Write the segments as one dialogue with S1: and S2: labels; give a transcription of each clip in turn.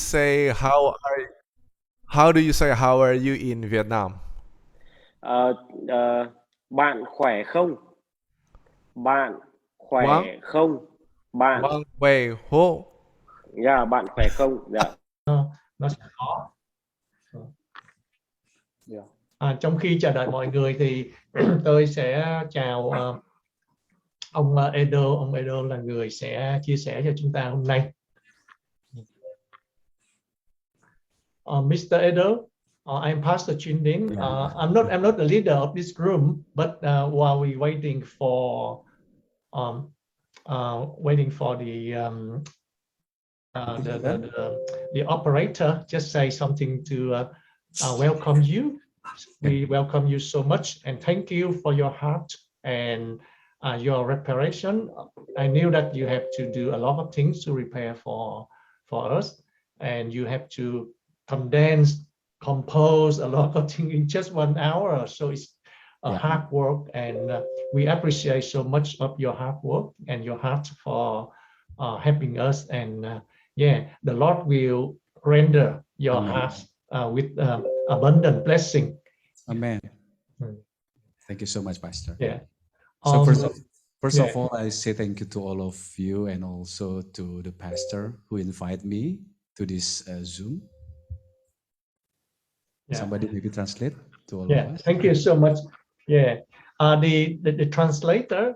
S1: say how do you say how are you in Vietnam?
S2: Ờ, Bạn khỏe không? Bạn khỏe
S1: Quang
S2: không? Bạn,
S1: Quang Wei Ho.
S2: bạn khỏe không? Dạ.
S3: Nó sẽ khó.
S2: Dạ.
S3: Trong khi chờ đợi mọi người thì tôi sẽ chào ông Edo. Ông Edo là người sẽ chia sẻ cho chúng ta hôm nay. Mr. Edo, I'm Pastor Chin Ding. I'm not the leader of this room, but while we waiting for the operator, just say something to welcome you. We welcome you so much and thank you for your heart and your preparation. I knew that you have to do a lot of things to prepare for us, and you have to condense, compose a lot of things in just 1 hour. So it's hard work, and we appreciate so much of your hard work and your heart for helping us. And the Lord will render your heart with abundant blessing.
S4: Amen. Thank you so much, Pastor.
S3: Yeah.
S4: So first of all, I say thank you to all of you and also to the pastor who invited me to this Zoom. Somebody maybe translate to all of us.
S3: Thank you so much. The translator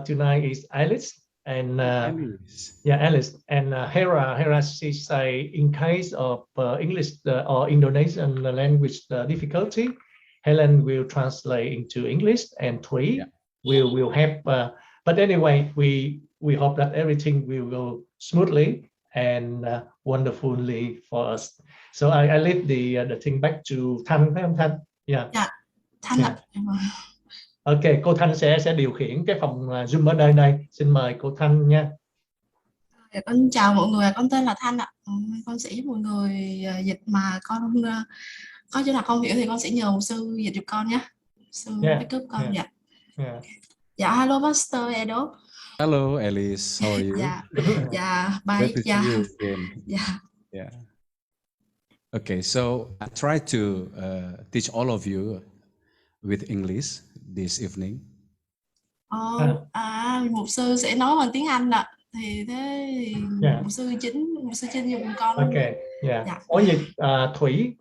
S3: tonight is Alice. And Alice and Hera she say in case of English or Indonesian language difficulty, Helen will translate into English and Thủy will help. But anyway, we hope that everything will go smoothly and wonderfully for us. So I leave the thing back to Thanh, phải không Thanh?
S5: Thanh ạ.
S3: Ok, cô Thanh sẽ điều khiển cái phòng Zoom ở đây này. Xin mời cô Thanh nha.
S5: Con chào mọi người, con tên là Thanh ạ. Con sẽ giúp mọi người dịch, mà con có chỗ nào không hiểu thì con sẽ nhờ sư dịch giúp con nhé. Sư backup con. Hello Pastor Edo.
S4: Hello Alice, how are you?
S5: Bye.
S4: Good to see you again. Okay, so I try to teach all of you with English this evening.
S5: Mục sư sẽ nói bằng tiếng Anh ạ. Thì mục sư Trinh dùng con.
S3: Ủa dịch Thủy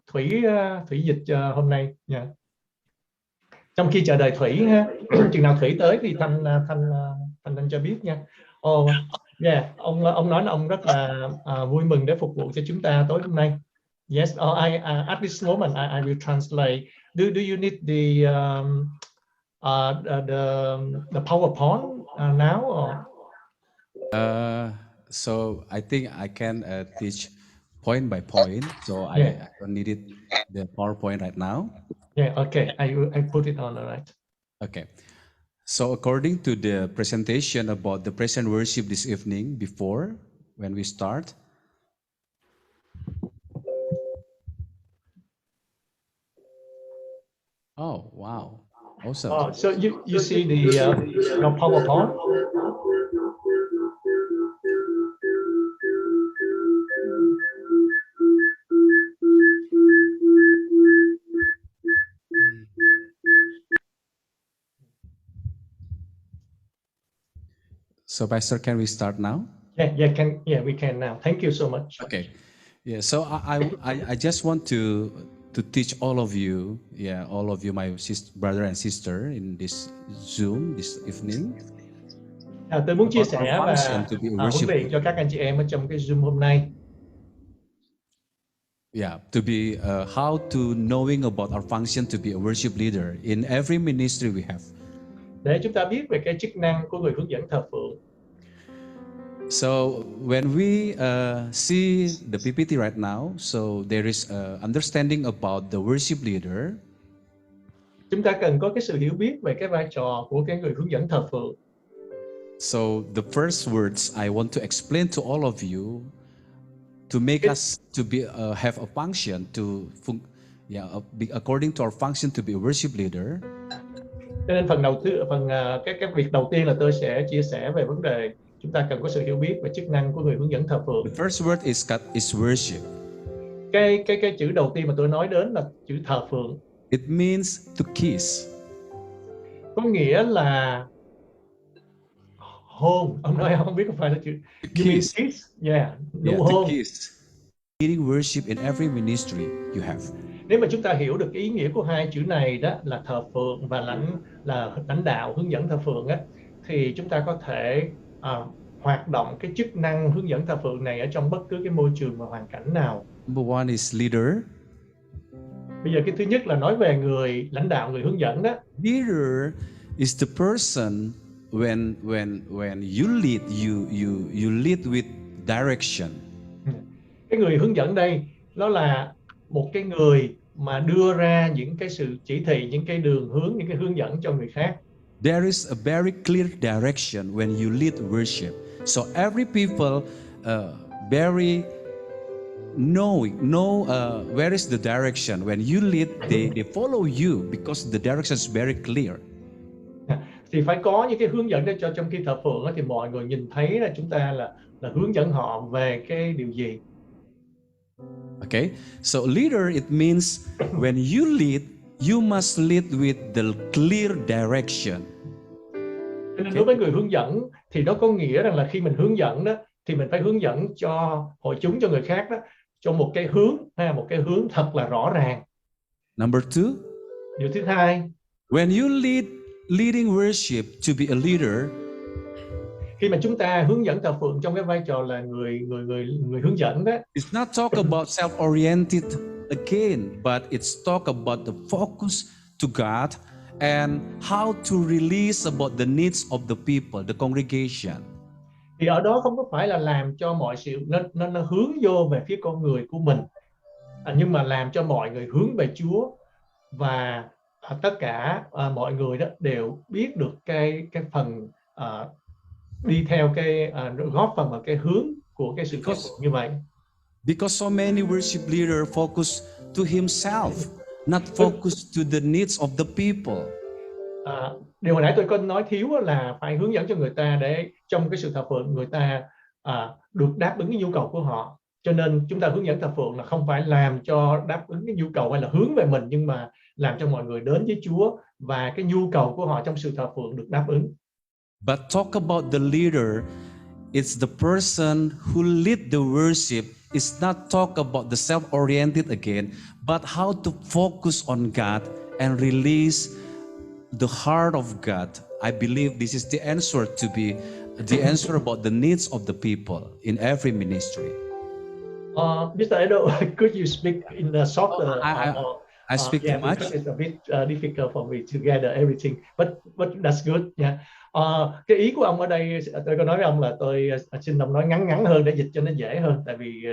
S3: dịch hôm nay nha. Trong khi chờ đợi Thủy ha, chừng nào Thủy tới thì Thanh cho biết nha. Ông nói là ông rất là vui mừng để phục vụ cho chúng ta tối hôm nay. Yes, at this moment I will translate. Do you need the PowerPoint now or?
S4: So I think I can teach point by point. So I don't need the PowerPoint right now.
S3: Okay. I put it on, all right.
S4: Okay. So according to the presentation about the praise and worship this evening before, when we start. Oh, wow. Awesome.
S3: So you see the PowerPoint?
S4: So Pastor, can we start now?
S3: We can now. Thank you so much.
S4: Okay. So I just want to teach all of you, my brother and sister in this Zoom this evening.
S3: Tôi muốn chia sẻ và huấn luyện cho các anh chị em ở trong cái Zoom hôm nay.
S4: To be how to knowing about our function to be a worship leader in every ministry we have.
S3: Để chúng ta biết về cái chức năng của người hướng dẫn thờ phượng.
S4: So when we see the PPT right now, so there is a understanding about the worship leader.
S3: Chúng ta cần có cái sự hiểu biết về cái vai trò của cái người hướng dẫn thờ phượng.
S4: So the first words I want to explain to all of you to make us to be have a function to according to our function to be a worship leader.
S3: Cho nên cái việc đầu tiên là tôi sẽ chia sẻ về vấn đề chúng ta cần có sự hiểu biết về chức năng của người hướng dẫn thờ phượng.
S4: The first word is worship.
S3: Cái chữ đầu tiên mà tôi nói đến là chữ thờ phượng.
S4: It means to kiss.
S3: Có nghĩa là hôn. Ông nói không biết có phải là chữ
S4: Kiss.
S3: kiss? Yeah, nụ
S4: Yeah, to
S3: hôn.
S4: kiss. Leading worship in every ministry you have.
S3: Nếu mà chúng ta hiểu được cái ý nghĩa của hai chữ này đó là thờ phượng và lãnh đạo hướng dẫn thờ phượng á, thì chúng ta có thể hoạt động cái chức năng hướng dẫn thờ phượng này ở trong bất cứ cái môi trường và hoàn cảnh nào.
S4: Number one is leader.
S3: Bây giờ cái thứ nhất là nói về người lãnh đạo, người hướng dẫn đó.
S4: Leader is the person when you lead, you lead with direction.
S3: Cái người hướng dẫn đây nó là một cái người mà đưa ra những cái sự chỉ thị, những cái đường hướng, những cái hướng dẫn cho người khác.
S4: There is a very clear direction when you lead worship. So every people very know where is the direction. When you lead, they follow you because the direction is very clear.
S3: Thì phải có những cái hướng dẫn để cho trong khi thờ phượng thì mọi người nhìn thấy là chúng ta là hướng dẫn họ về cái điều gì.
S4: Okay, so leader, it means when you lead, you must lead with the clear direction.
S3: Cho nên đối với người hướng dẫn thì nó có nghĩa rằng là khi mình hướng dẫn đó thì mình phải hướng dẫn cho hội chúng, cho người khác đó, cho một cái hướng thật là rõ ràng.
S4: Number two,
S3: Điều thứ hai,
S4: when you leading worship to be a leader,
S3: khi mà chúng ta hướng dẫn thờ phượng trong cái vai trò là người hướng dẫn đó,
S4: it's not talk about self-oriented again, but it's talk about the focus to God and how to release about the needs of the people, the congregation.
S3: thì ở đó không có phải là làm cho mọi sự nó hướng vô về phía con người của mình, nhưng mà làm cho mọi người hướng về Chúa, và tất cả mọi người đó đều biết được cái phần đi theo cái góp phần vào cái hướng của cái sự thờ phượng như vậy.
S4: Because so many worship leaders focus to himself, not focus to the needs of the people.
S3: Điều hồi nãy tôi có nói thiếu là phải hướng dẫn cho người ta để trong cái sự thờ phượng người ta được đáp ứng cái nhu cầu của họ. Cho nên chúng ta hướng dẫn thờ phượng là không phải làm cho đáp ứng cái nhu cầu hay là hướng về mình, nhưng mà làm cho mọi người đến với Chúa và cái nhu cầu của họ trong sự thờ phượng được đáp ứng.
S4: But talk about the leader, it's the person who lead the worship. It's not talk about the self-oriented again, but how to focus on God and release the heart of God. I believe this is the answer to be the answer about the needs of the people in every ministry.
S3: Mr. Edo, could you speak in a softer?
S4: I speak too much.
S3: It's a bit difficult for me to gather everything, but that's good. Yeah. Cái ý của ông ở đây, tôi có nói với ông là tôi xin ông nói ngắn hơn để dịch cho nó dễ hơn, tại vì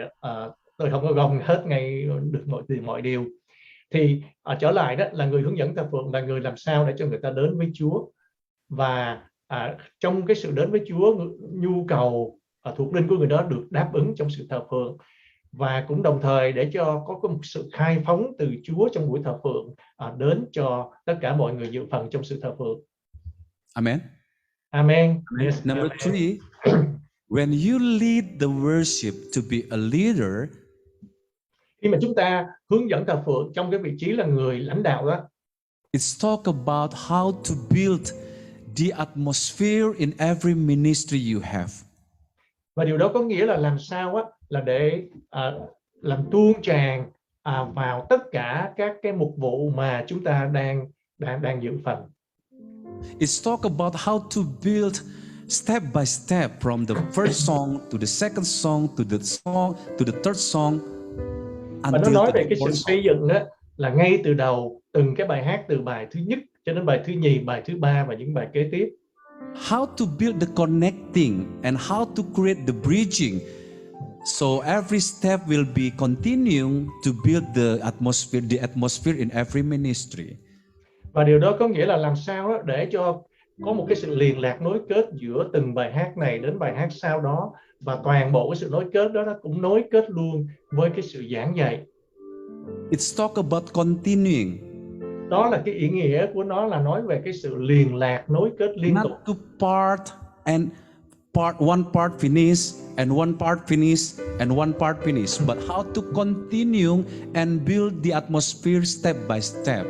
S3: tôi không có gom hết ngay được mọi điều. Thì trở lại đó là người hướng dẫn thờ phượng là người làm sao để cho người ta đến với Chúa, và trong cái sự đến với Chúa, nhu cầu thuộc linh của người đó được đáp ứng trong sự thờ phượng, và cũng đồng thời để cho có một sự khai phóng từ Chúa trong buổi thờ phượng đến cho tất cả mọi người dự phần trong sự thờ phượng.
S4: Amen.
S3: Amen.
S4: Yes, number
S3: amen.
S4: three, when you lead the worship to be a leader,
S3: khi mà chúng ta hướng dẫn thờ phượng trong cái vị trí là người lãnh đạo đó,
S4: it's talk about how to build the atmosphere in every ministry you have.
S3: Và điều đó có nghĩa là làm sao là để làm tuôn tràn vào tất cả các cái mục vụ mà chúng ta đang dự phần.
S4: It's talk about how to build step by step from the first song to the second song to the third song.
S3: Và nó nói về cái sự xây dựng đó là ngay từ đầu từng cái bài hát, từ bài thứ nhất cho đến bài thứ nhì, bài thứ ba và những bài kế tiếp.
S4: How to build the connecting and how to create the bridging. So every step will be continuing to build the atmosphere in every ministry.
S3: Và điều đó có nghĩa là làm sao đó để cho có một cái sự liên lạc nối kết giữa từng bài hát này đến bài hát sau đó, và toàn bộ cái sự nối kết đó nó cũng nối kết luôn với cái sự giảng dạy.
S4: It's talk about continuing.
S3: Đó là cái ý nghĩa của nó, là nói về cái sự liên lạc nối kết liên tục.
S4: Not to part and one part finish and one part finish and one part finish, but how to continue and build the atmosphere step by step.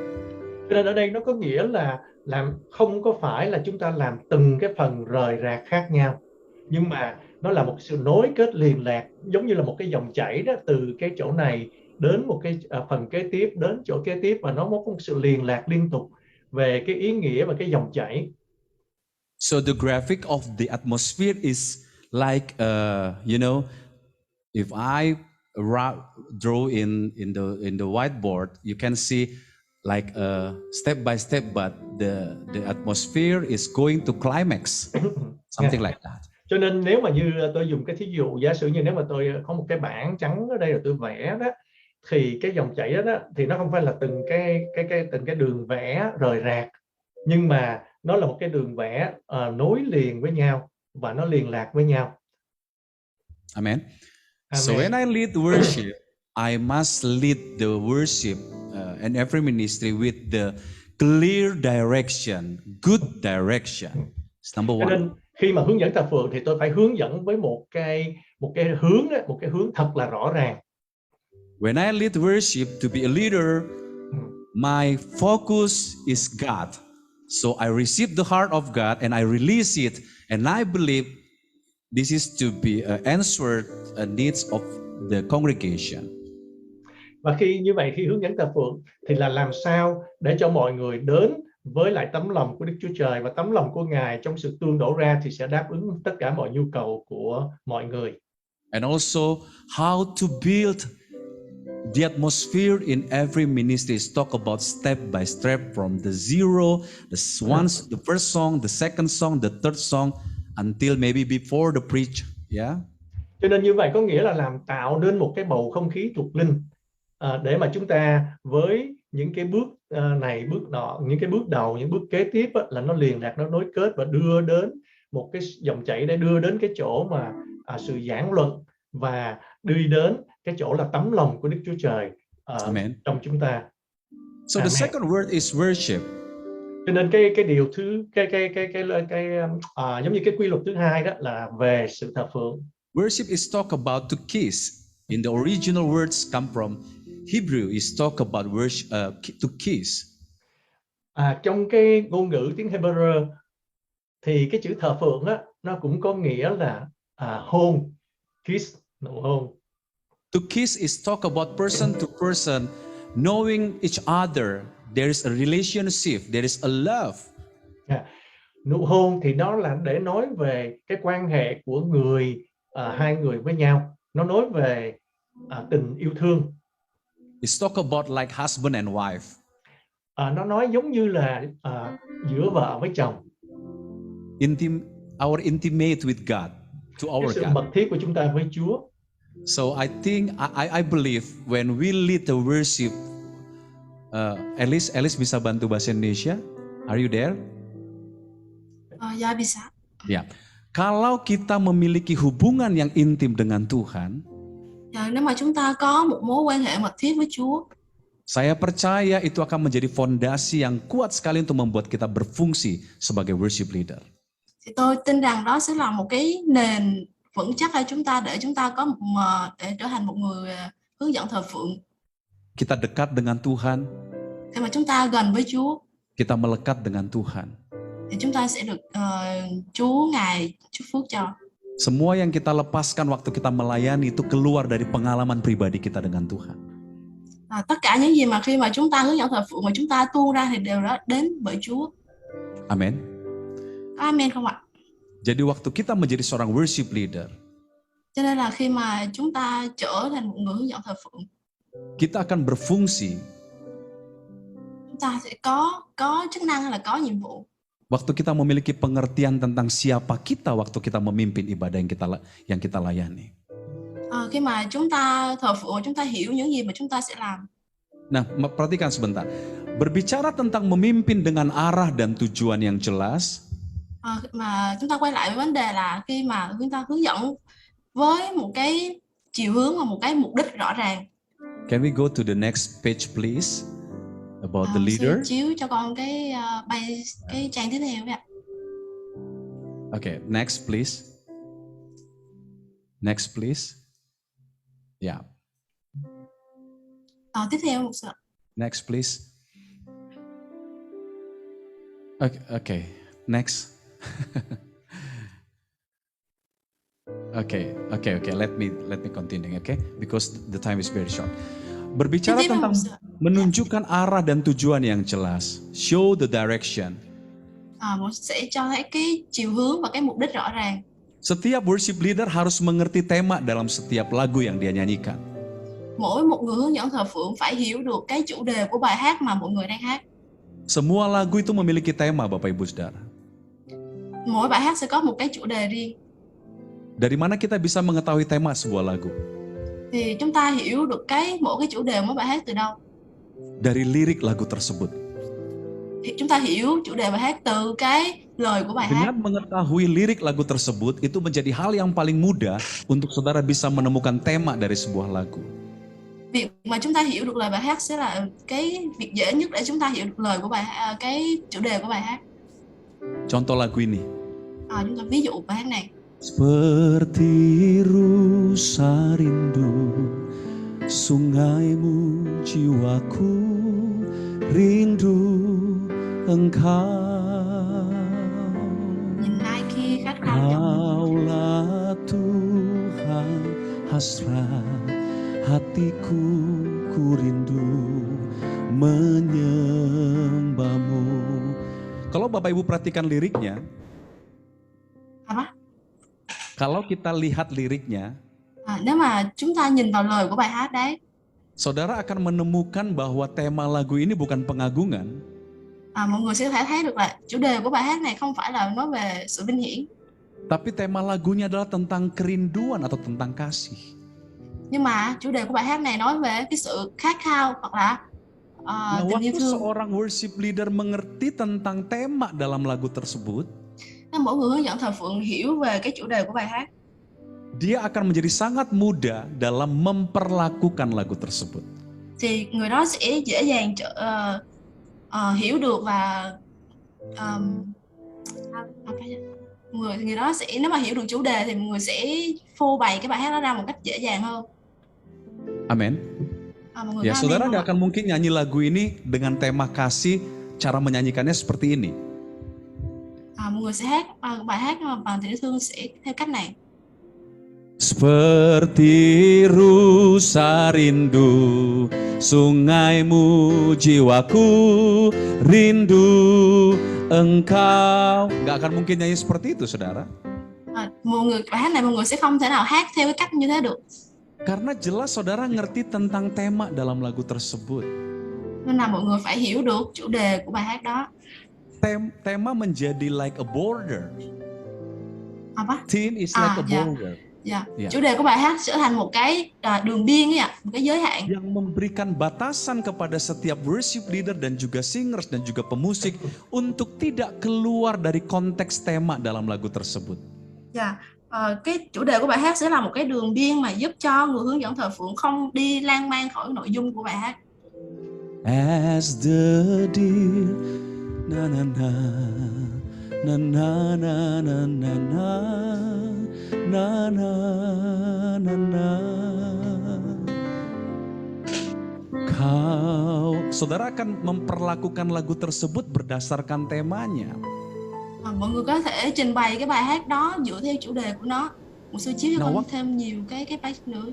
S3: Cho nên ở đây nó có nghĩa là làm không có phải là chúng ta làm từng cái phần rời rạc khác nhau, nhưng mà nó là một sự nối kết liền lạc, giống như là một cái dòng chảy đó, từ cái chỗ này đến một cái phần kế tiếp, đến chỗ kế tiếp, và nó có một sự liền lạc liên tục về cái ý nghĩa và cái dòng chảy.
S4: So the graphic of the atmosphere is like, if I draw in the whiteboard, you can see like step by step, but the atmosphere is going to climax, something like that.
S3: Cho nên nếu mà như tôi dùng cái thí dụ, giả sử như nếu mà tôi có một cái bảng trắng ở đây rồi tôi vẽ đó, thì cái dòng chảy đó thì nó không phải là từng cái đường vẽ rời rạc, nhưng mà nó là một cái đường vẽ nối liền với nhau và nó liền lạc với nhau.
S4: Amen.
S3: Amen.
S4: So when I lead worship, I must lead the worship and every ministry with the clear direction, good direction. It's number
S3: Cho
S4: one.
S3: nên khi mà hướng dẫn thờ phượng thì tôi phải hướng dẫn với một cái hướng đó, một cái hướng thật là rõ ràng.
S4: When I lead worship, to be a leader, my focus is God. So I receive the heart of God and I release it, and I believe this is to be answered needs of the congregation.
S3: Và khi hướng dẫn thờ phượng thì là làm sao để cho mọi người đến với lại tấm lòng của Đức Chúa Trời, và tấm lòng của Ngài trong sự tương đổ ra thì sẽ đáp ứng tất cả mọi nhu cầu của mọi người.
S4: And also how to build the atmosphere in every ministry is talk about step by step from the zero, the first song, the second song, the third song, until maybe before the preach. Yeah.
S3: Cho nên như vậy có nghĩa là tạo nên một cái bầu không khí thuộc linh để mà chúng ta với những cái bước này, bước nọ, những cái bước đầu, những bước kế tiếp là nó liền lạc, nó nối kết và đưa đến một cái dòng chảy để đưa đến cái chỗ mà sự giảng luận và đi đến cái chỗ là tấm lòng của Đức Chúa Trời trong chúng ta.
S4: So
S3: Amen.
S4: the second word is worship.
S3: Cho nên cái điều thứ giống như cái quy luật thứ hai đó là về sự thờ phượng.
S4: Worship is talk about to kiss. In the original words come from Hebrew, is talk about worship, to kiss.
S3: Trong cái ngôn ngữ tiếng Hebrew thì cái chữ thờ phượng á, nó cũng có nghĩa là hôn, kiss, nụ hôn.
S4: To kiss is talk about person to person, knowing each other. There is a relationship, there is a love.
S3: Nụ hôn thì nó là để nói về cái quan hệ của hai người với nhau. Nó nói về tình yêu thương.
S4: It's talk about like husband and wife.
S3: Nó nói giống như là giữa vợ với chồng.
S4: Our intimate with God, to
S3: Cái
S4: our
S3: sự
S4: God.
S3: mật thiết của chúng ta với Chúa.
S4: So I think I believe when we lead the worship, Alice bisa bantu bahasa Indonesia? Are you there?
S5: Ya bisa.
S4: Ya. Kalau kita memiliki hubungan yang intim dengan Tuhan,
S5: Nếu mà chúng ta có một mối quan hệ mật thiết với Chúa,
S4: saya percaya itu akan menjadi fondasi yang kuat sekali untuk membuat kita berfungsi sebagai worship leader.
S5: thì tôi tin rằng đó sẽ là một cái nền vững chắc cho chúng ta để chúng ta có để trở thành một người hướng dẫn thờ phượng.
S4: Kita dekat dengan Tuhan,
S5: Khi mà chúng ta gần với Chúa,
S4: kita melekat dengan Tuhan.
S5: thì chúng ta sẽ được Chúa Ngài chúc phước cho.
S4: Semua yang kita lepaskan waktu kita melayani itu keluar dari pengalaman pribadi kita dengan Tuhan.
S5: Tất cả những gì mà khi mà chúng ta hướng dẫn thờ phượng mà chúng ta tuôn ra thì đều đó đến bởi Chúa.
S4: Amen.
S5: Có amen không ạ?
S4: Jadi waktu kita menjadi seorang worship leader,
S5: Cho nên là khi mà chúng ta trở thành một người hướng dẫn thờ phượng,
S4: kita akan berfungsi.
S5: chúng ta sẽ có chức năng hay là có nhiệm vụ.
S4: Waktu kita memiliki pengertian tentang siapa kita waktu kita memimpin ibadah yang kita layani.
S5: Khi mà chúng ta thờ phượng, chúng ta hiểu những gì mà chúng ta sẽ làm.
S4: Nah, perhatikan sebentar. Berbicara tentang memimpin dengan arah dan tujuan yang jelas,
S5: Mà chúng ta quay lại với vấn đề là khi mà chúng ta hướng dẫn với một cái chiều hướng và một cái mục đích rõ ràng.
S4: Can we go to the next page please? About the leader.
S5: Xin chiếu cho con cái trang tiếp theo vậy ạ.
S4: Okay, next please. Next please. Yeah.
S5: Tiếp theo một sự.
S4: Next please. Okay. Next. Okay. Let me continue, okay? Because the time is very short. Berbicara
S5: Tiếp theo
S4: tentang
S5: một sự.
S4: menunjukkan arah dan tujuan yang jelas. Show the direction.
S5: Sẽ cho thấy cái chiều hướng và cái mục đích rõ ràng.
S4: Setiap worship leader harus mengerti tema dalam setiap lagu yang dia nyanyikan.
S5: Mỗi một người hướng dẫn thờ phượng phải hiểu được cái chủ đề của bài hát mà mọi người đang hát.
S4: Semua lagu itu memiliki tema, Bapak Ibu Saudara.
S5: Mỗi bài hát sẽ có một cái chủ đề riêng.
S4: Dari mana kita bisa mengetahui tema sebuah lagu?
S5: Thì chúng ta hiểu được mỗi cái chủ đề mỗi bài hát từ đâu?
S4: Dari lirik lagu tersebut.
S5: Thì chúng ta hiểu chủ đề bài hát từ cái lời của bài hát.
S4: Dengan mengetahui lirik lagu tersebut, itu menjadi hal yang paling mudah untuk saudara bisa menemukan tema dari sebuah lagu.
S5: Việc mà chúng ta hiểu được lời bài hát sẽ là cái việc dễ nhất để chúng ta hiểu được lời của bài hát, cái chủ đề của bài hát.
S4: Contoh lagu ini.
S5: Chúng ta ví dụ bài hát này.
S4: Seperti rusa rindu, sungaimu jiwaku rindu engkau.
S5: Nhìn ai kia khát khao giọng.
S4: Kaulah Tuhan hasrat hatiku ku rindu menyembahmu. Kalau Bapak Ibu perhatikan liriknya,
S5: Apa?
S4: kalau kita lihat liriknya,
S5: Nếu mà chúng ta nhìn vào lời của bài hát đấy,
S4: saudara akan menemukan bahwa tema lagu ini bukan pengagungan,
S5: mọi người sẽ có thể thấy được là chủ đề của bài hát này không phải là nói về sự vinh hiển,
S4: tapi tema lagunya adalah tentang kerinduan atau tentang kasih.
S5: nhưng mà chủ đề của bài hát này nói về cái sự khát khao hoặc là tình yêu
S4: Waktu
S5: thương.
S4: seorang worship leader mengerti tentang tema dalam lagu tersebut,
S5: Nếu mỗi người hướng dẫn thờ phượng hiểu về cái chủ đề của bài hát,
S4: dia akan menjadi sangat mudah dalam memperlakukan lagu tersebut.
S5: thì người đó sẽ dễ dàng hiểu được và người đó sẽ, nếu mà hiểu được chủ đề thì người sẽ phô bày cái bài hát đó ra một cách dễ dàng hơn.
S4: Amin.
S5: Mọi người
S4: Ya,
S5: có
S4: saudara
S5: amen
S4: nggak
S5: không
S4: akan mungkin nyanyi lagu ini dengan tema kasih, cara menyanyikannya seperti ini.
S5: Mọi người sẽ hát bài hát bằng tình yêu thương sẽ theo cách này.
S4: Seperti rusa rindu, sungaimu jiwaku rindu engkau. Nggak akan mungkin nyanyi seperti itu, saudara.
S5: Bài hát này mọi người sẽ không thể nào hát theo cái cách như thế được.
S4: Karena jelas saudara ngerti tentang tema dalam lagu tersebut.
S5: Nên là mọi người phải hiểu được chủ đề của bài hát đó.
S4: Tema menjadi like a border.
S5: Apa?
S4: Theme is like a
S5: dạ.
S4: border.
S5: Dạ.
S4: Dạ.
S5: Chủ đề của bài hát trở thành một cái đường biên ấy ạ, một cái giới hạn.
S4: Yang memberikan batasan kepada setiap worship leader dan juga singers dan juga pemusik untuk tidak keluar dari konteks tema dalam lagu tersebut.
S5: Dạ. Cái chủ đề của bài hát sẽ là một cái đường biên mà giúp cho người hướng dẫn thờ phượng không đi lan man khỏi nội dung của bài hát.
S4: As the deer, na na na, na na na na na na, na na na na. Saudara akan memperlakukan lagu tersebut berdasarkan temanya.
S5: Mọi người có thể trình bày cái bài hát đó dựa theo chủ đề của nó. Một sư chiếu cho con thêm nhiều cái page nữa.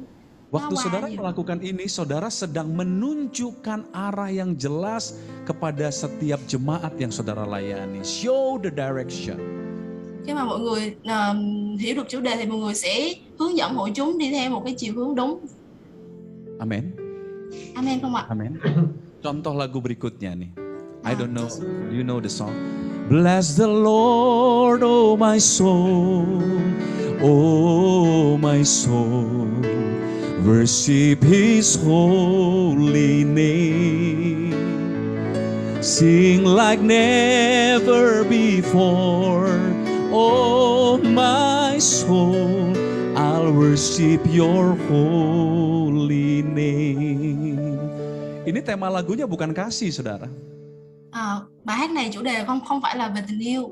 S4: Waktu saudara melakukan ini, saudara sedang menunjukkan arah yang jelas kepada setiap jemaat yang saudara layani. Show the direction.
S5: Khi mà mọi người hiểu được chủ đề thì mọi người sẽ hướng dẫn hội chúng đi theo một cái chiều hướng đúng.
S4: Amen.
S5: Amen không ạ?
S4: Amen. Contoh lagu berikutnya nih. I don't know, do you know the song? Bless the Lord, oh my soul, oh my soul, worship His holy name. Sing like never before, oh my soul, I'll worship your holy name. Ini tema lagunya bukan kasih, saudara.
S5: Bài hát này chủ đề không phải là về tình yêu.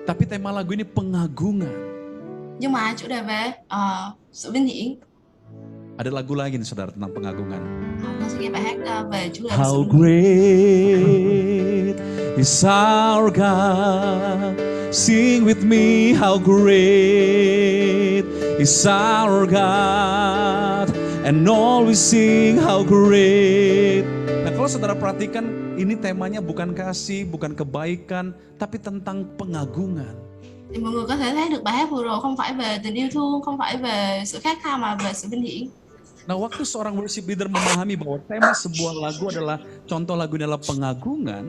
S4: Tapi tema lagu ini pengagungan.
S5: Nhưng mà chủ đề về sự vinh hiển.
S4: Ada lagu lagi nih saudara tentang pengagungan.
S5: Con sẽ nghe bài hát về chủ đề của
S4: How
S5: sự vinh hiển.
S4: great is our God. Sing with me, how great is our God. And all we sing, how great. Nah, kalau saudara perhatikan, ini temanya bukan kasih, bukan kebaikan, tapi tentang pengagungan.
S5: Thì mọi người có thể thấy được bài hát vừa rồi không phải về tình yêu thương, không phải về sự khát khao mà về sự vinh hiển.
S4: Nah, waktu seorang worship leader memahami bahwa tema sebuah lagu adalah, contoh lagu ini adalah pengagungan.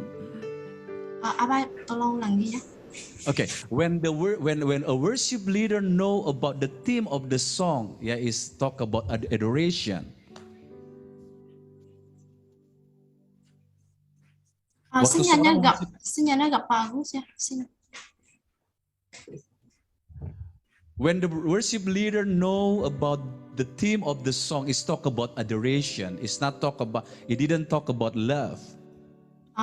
S5: Apa tolong lagi ya.
S4: Okay, when a worship leader know about the theme of the song, is talk about adoration.
S5: Xin nhà nó gặp Gus ya. Xin.
S4: When the worship leader know about the theme of the song, is talk about adoration. It's not talk about. It didn't talk about love.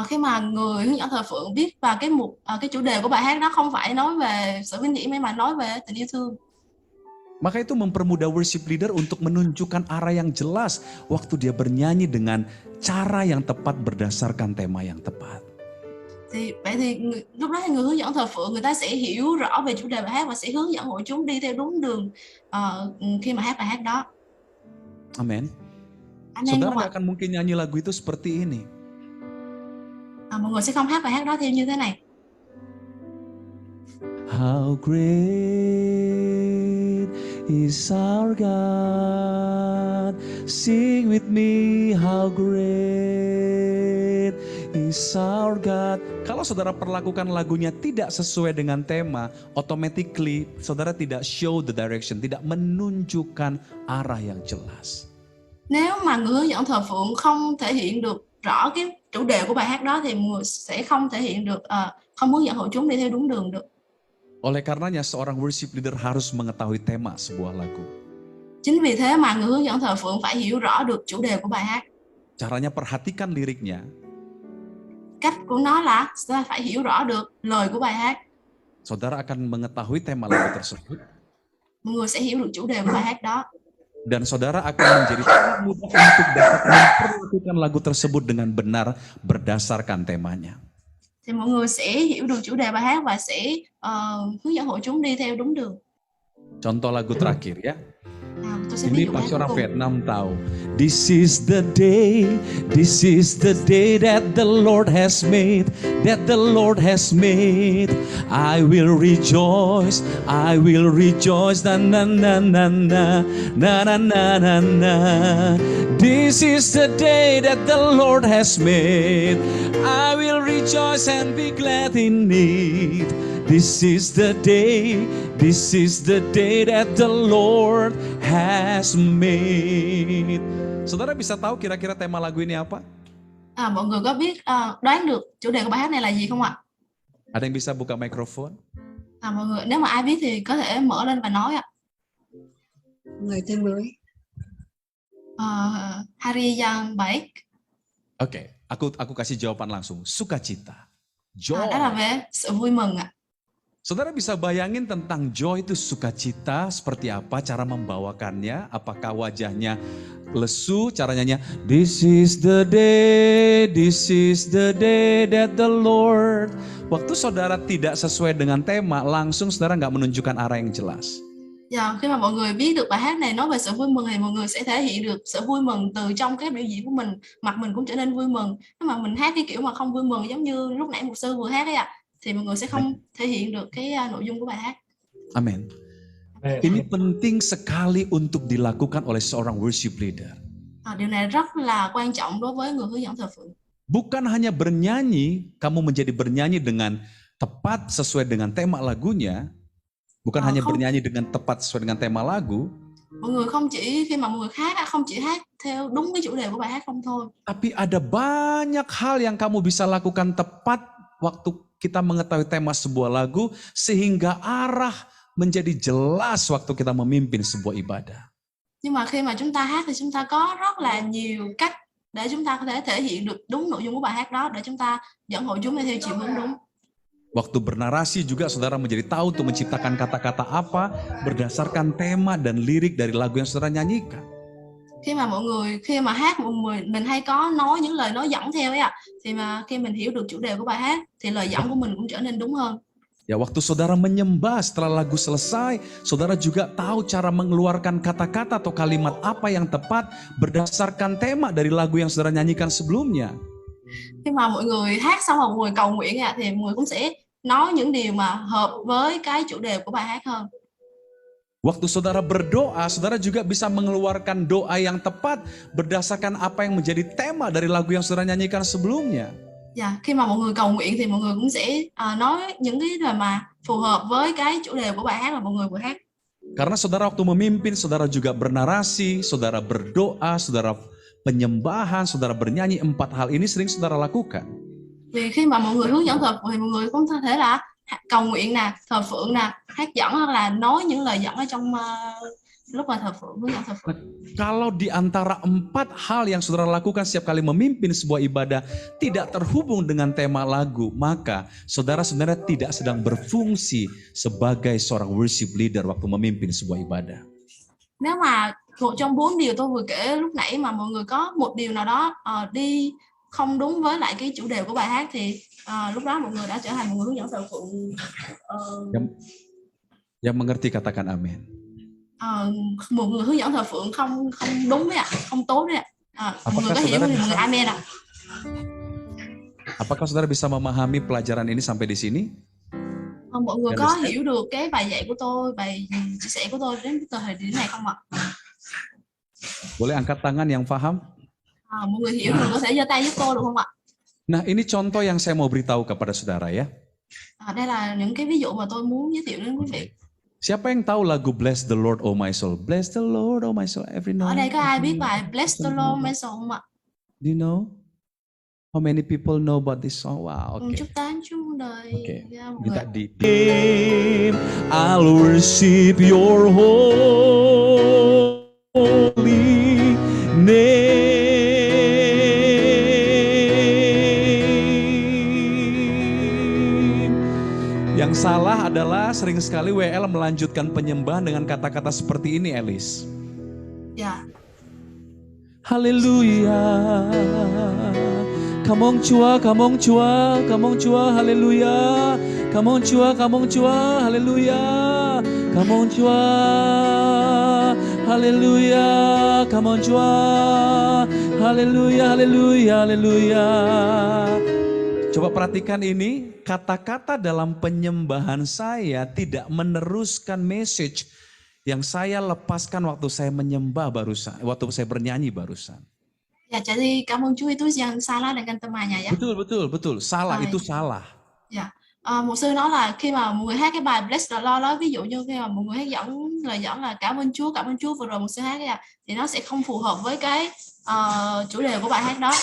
S5: Khi mà người hướng dẫn thờ phượng viết và cái chủ đề của bài hát đó không phải nói về sự vinh hiển mà nói về tình yêu thương.
S4: Maka itu mempermudah worship leader untuk menunjukkan arah yang jelas waktu dia bernyanyi dengan cara yang tepat berdasarkan tema yang tepat.
S5: Vậy thì lúc đó thì người hướng dẫn thờ phượng người ta sẽ hiểu rõ về chủ đề bài hát và sẽ hướng dẫn hội chúng đi theo đúng đường khi mà hát bài hát đó.
S4: Amen.
S5: Amen.
S4: Saudara nggak akan mungkin nyanyi lagu itu seperti ini.
S5: Mọi người sẽ không hát bài hát đó theo như thế này.
S4: How great is our God. Sing with me, how great is our God. Kalau saudara perlakukan lagunya tidak sesuai dengan tema, automatically saudara tidak show the direction, tidak menunjukkan arah yang jelas.
S5: Nếu mà người hướng dẫn thờ phượng không thể hiện được rõ cái chủ đề của bài hát đó thì người sẽ không thể hiện được, không hướng dẫn hội chúng đi theo đúng đường được.
S4: Oleh karenanya seorang worship leader harus mengetahui tema sebuah lagu.
S5: Chính vì thế mà người hướng dẫn thờ phượng phải hiểu rõ được chủ đề của bài hát.
S4: Caranya perhatikan liriknya.
S5: Cách của nó là phải hiểu rõ được lời của bài hát.
S4: Saudara akan mengetahui tema lagu tersebut.
S5: Mọi người sẽ hiểu được chủ đề của bài hát đó.
S4: Dan saudara akan menjadi sangat mudah untuk dapat memperlakukan lagu tersebut dengan benar berdasarkan temanya.
S5: Thì mọi người sẽ hiểu được chủ đề bài hát và sẽ hướng dẫn hội chúng đi theo đúng đường.
S4: Contoh lagu terakhir ya.
S5: Ini
S4: pasti orang Vietnam tahu. This is the day that the Lord has made, I will rejoice, na na na na na, na na na na na. This is the day that the Lord has made, I will rejoice and be glad in it. This is the day that the Lord has made. Saudara bisa tahu kira-kira tema lagu ini apa?
S5: Mọi người có biết đoán được chủ đề của bài hát này là gì không ạ?
S4: Ada yang bisa buka mikrofon?
S5: Mọi người nếu mà ai biết thì có thể mở lên và nói ạ.
S6: Người tên mới.
S5: Hari yang baik.
S4: Oke, aku kasih jawaban langsung. Sukacita. Joy.
S5: Đó là về sự vui mừng ạ.
S4: Saudara bisa bayangin tentang joy itu sukacita seperti apa, cara membawakannya, apakah wajahnya lesu, cara nyanyinya, This is the day that the Lord. Waktu saudara tidak sesuai dengan tema, langsung saudara nggak menunjukkan arah yang jelas.
S5: Khi mà mọi người biết được bài hát này nói về sự vui mừng thì mọi người sẽ thể hiện được sự vui mừng từ trong cái biểu diễn của mình, mặt mình cũng trở nên vui mừng. Nếu mà mình hát cái kiểu mà không vui mừng giống như lúc nãy mục sư vừa hát ấy ạ, thì mọi người sẽ không thể hiện được cái nội dung của bài hát.
S4: Amin. Ini penting sekali untuk dilakukan oleh seorang worship leader.
S5: Điều này rất là quan trọng đối với người hướng dẫn thờ phượng.
S4: Bukan hanya bernyanyi, kamu menjadi bernyanyi dengan tepat sesuai dengan tema lagunya. Bukan hanya bernyanyi dengan tepat sesuai dengan tema lagu.
S5: Mọi người không chỉ khi mà mọi người hát không chỉ hát theo đúng cái chủ đề của bài hát không thôi.
S4: Tapi ada banyak hal yang kamu bisa lakukan tepat waktu kita mengetahui tema sebuah lagu sehingga arah menjadi jelas waktu kita memimpin sebuah ibadah.
S5: Nhưng mà khi mà chúng ta hát thì chúng ta có rất là nhiều cách để chúng ta có thể thể hiện được đúng nội dung của bài hát đó để chúng ta dẫn hội chúng theo chiều hướng đúng.
S4: Waktu bernarasi juga saudara menjadi tahu untuk menciptakan kata-kata apa berdasarkan tema dan lirik dari lagu yang saudara nyanyikan.
S5: Khi mà hát mình hay có nói những lời nói dẫn theo ấy ạ, thì mà khi mình hiểu được chủ đề của bài hát thì lời dẫn của mình cũng trở nên đúng hơn.
S4: Ya, waktu saudara menyembah setelah lagu selesai, saudara juga tahu cara mengeluarkan kata-kata atau kalimat apa yang tepat berdasarkan tema dari lagu yang saudara nyanyikan sebelumnya.
S5: Khi mà mọi người hát xong rồi mọi người cầu nguyện ạ, thì mọi người cũng sẽ nói những điều mà hợp với cái chủ đề của bài hát hơn.
S4: Waktu saudara berdoa, saudara juga bisa mengeluarkan doa yang tepat berdasarkan apa yang menjadi tema dari lagu yang saudara nyanyikan sebelumnya.
S5: Dạ, khi mà mọi người cầu nguyện thì mọi người cũng sẽ nói những cái lời mà phù hợp với cái chủ đề của bài hát mà mọi người vừa hát.
S4: Karena saudara waktu memimpin, saudara juga bernarasi, saudara berdoa, saudara penyembahan, saudara bernyanyi, 4 hal ini sering saudara lakukan.
S5: Vì khi mà mọi người hướng dẫn thờ phượng thì mọi người cũng có thể là cầu nguyện nè, thờ phượng nè, hát dẫn hoặc là nói những lời dẫn ở trong lúc mà thờ phượng, hướng dẫn thờ phượng.
S4: Kalau di antara 4 hal yang saudara lakukan setiap kali memimpin sebuah ibadah tidak terhubung dengan tema lagu, maka saudara sebenarnya tidak sedang berfungsi sebagai seorang worship leader waktu memimpin sebuah ibadah.
S5: Nếu mà một trong 4 điều tôi vừa kể lúc nãy mà mọi người có một điều nào đó đi không đúng với lại cái chủ đề của bài hát thì lúc đó mọi người đã trở thành một người hướng dẫn thờ phượng.
S4: Yang mengerti katakan amin.
S5: Một người hướng dẫn thờ phượng không đúng đấy ạ, không tốt đấy ạ. Mọi người có hiểu thì mọi người amen ạ.
S4: Apakah saudara bisa memahami pelajaran ini sampai di sini?
S5: Mọi người có hiểu được cái bài dạy của tôi, bài chia sẻ của tôi đến thời điểm này không ạ?
S4: Boleh angkat tangan yang paham?
S5: Mọi người hiểu thì có thể giơ tay giúp tôi được không ạ?
S4: Nah, ini contoh yang saya mau beritahu kepada saudara ya.
S5: Đây là những cái ví dụ mà tôi muốn giới thiệu đến quý vị.
S4: Siapa yang tahu lagu Bless the Lord Oh My Soul? Bless the Lord Oh My Soul every night.
S5: Ở đây có ai biết bài Bless the Lord My Soul không ạ?
S4: Do you know? How many people know about this song? Wow, okay.
S5: Chúc tán Chúa đời.
S4: Okay.
S5: Người.
S4: Minta di I'll worship your holy name. Yang salah adalah sering sekali WL melanjutkan penyembahan dengan kata-kata seperti ini, Elis.
S5: Dạ.
S4: Haleluya. Come on Chúa, come on Chúa, come on Chúa, haleluya. Come on Chúa, come on Chúa, haleluya. Come on Chúa, haleluya. Come on Chúa, haleluya, haleluya, haleluya. Coba perhatikan ini, kata-kata dalam penyembahan saya tidak meneruskan message yang saya lepaskan waktu saya menyembah barusan, waktu saya bernyanyi barusan.
S5: Dạ, jadi cảm ơn Chúa Giêsu yang salah dengan temannya ya.
S4: Betul. Salah itu salah.
S5: Dạ. Mục sư nói là khi mà mọi người hát cái bài Bless the Lord đó, ví dụ như khi mà mọi người hát lời dẫn là cảm ơn Chúa vừa rồi mục sư hát ấy, thì nó sẽ không phù hợp với cái chủ đề của bài hát đó.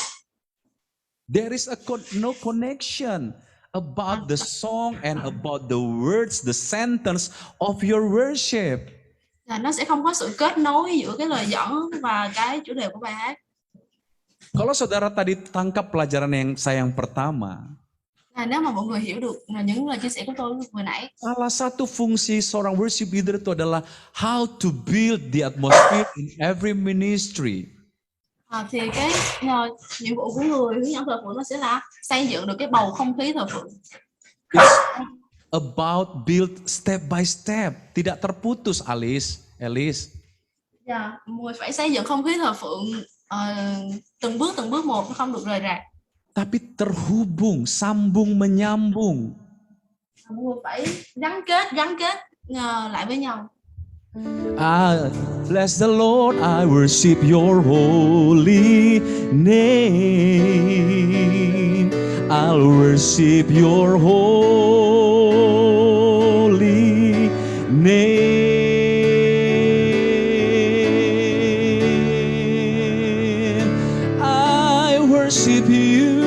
S4: There is no connection about the song and about the words, the sentence of your worship.
S5: Là nó sẽ không có sự kết nối giữa cái lời dẫn và cái chủ đề của bài hát.
S4: Kalau saudara tadi tangkap pelajaran saya yang pertama,
S5: nếu mà mọi người hiểu được những lời chia sẻ của tôi vừa nãy,
S4: salah satu fungsi seorang worship leader itu adalah how to build the atmosphere in every ministry.
S5: Thì cái nhiệm vụ của người hướng dẫn thờ phượng nó sẽ là xây dựng được cái bầu không khí thờ phượng.
S4: It's about build step by step, tidak terputus, Elis.
S5: Dạ, mọi người phải xây dựng không khí thờ phượng từng bước một, không được rời rạc.
S4: Tapi terhubung, sambung menyambung.
S5: Mọi người phải gắn kết lại với nhau.
S4: Bless the Lord, I worship your holy name. I'll worship your holy name. I worship you,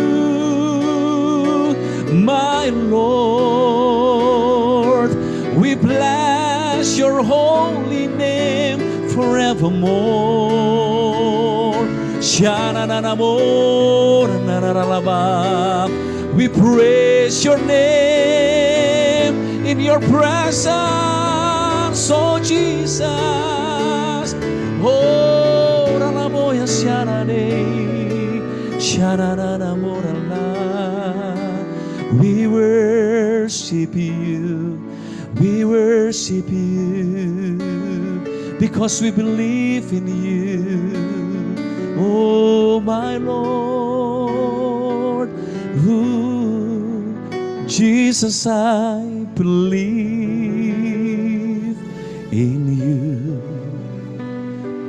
S4: my Lord. We bless your holy name forevermore. We praise your name in your presence, oh Jesus. Oh, ralaboya sharana morala. We worship you. We worship you because we believe in you, oh my Lord. Ooh, Jesus, I believe in you.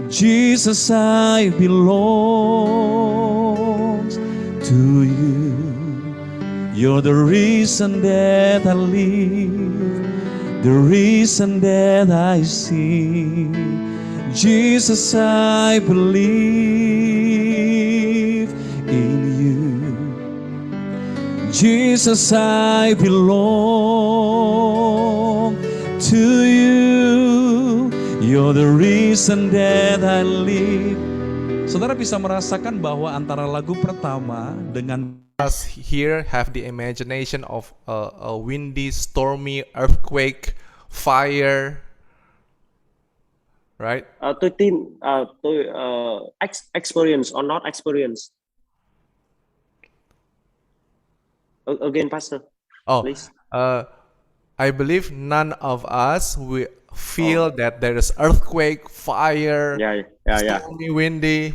S4: Jesus, I belong to you. You're the reason that I live, the reason that I sing. Jesus, I believe in you. Jesus, I belong to you. You're the reason that I live. Saudara bisa merasakan bahwa antara lagu pertama dengan
S1: Us here have the imagination of a windy, stormy, earthquake, fire, right?
S2: Tôi tin, experience or not experience. Again, Pastor,
S1: Oh,
S2: please.
S1: I believe none of us will feel that there is earthquake, fire,
S2: Yeah.
S1: stormy, windy.